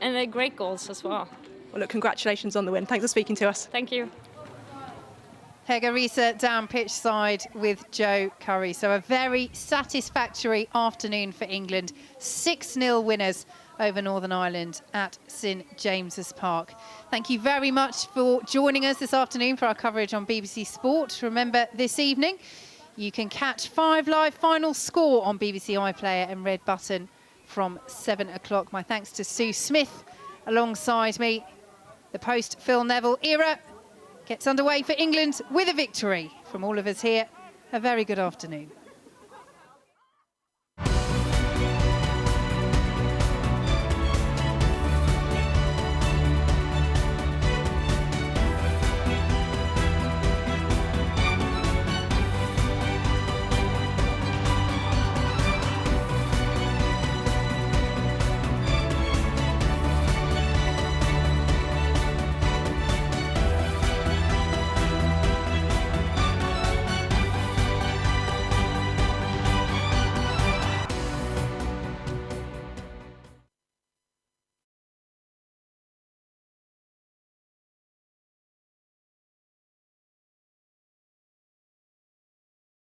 and they're great goals as well. Well, look, congratulations on the win. Thanks for speaking to us. Thank you. Hege Riise down pitch side with Joe Curry. So a very satisfactory afternoon for England. 6-0 winners over Northern Ireland at St James's Park. Thank you very much for joining us this afternoon for our coverage on BBC Sport. Remember, this evening you can catch 5 Live Final Score on BBC iPlayer and Red Button from 7 o'clock. My thanks to Sue Smith alongside me. The post-Phil Neville era gets underway for England with a victory. From all of us here, a very good afternoon.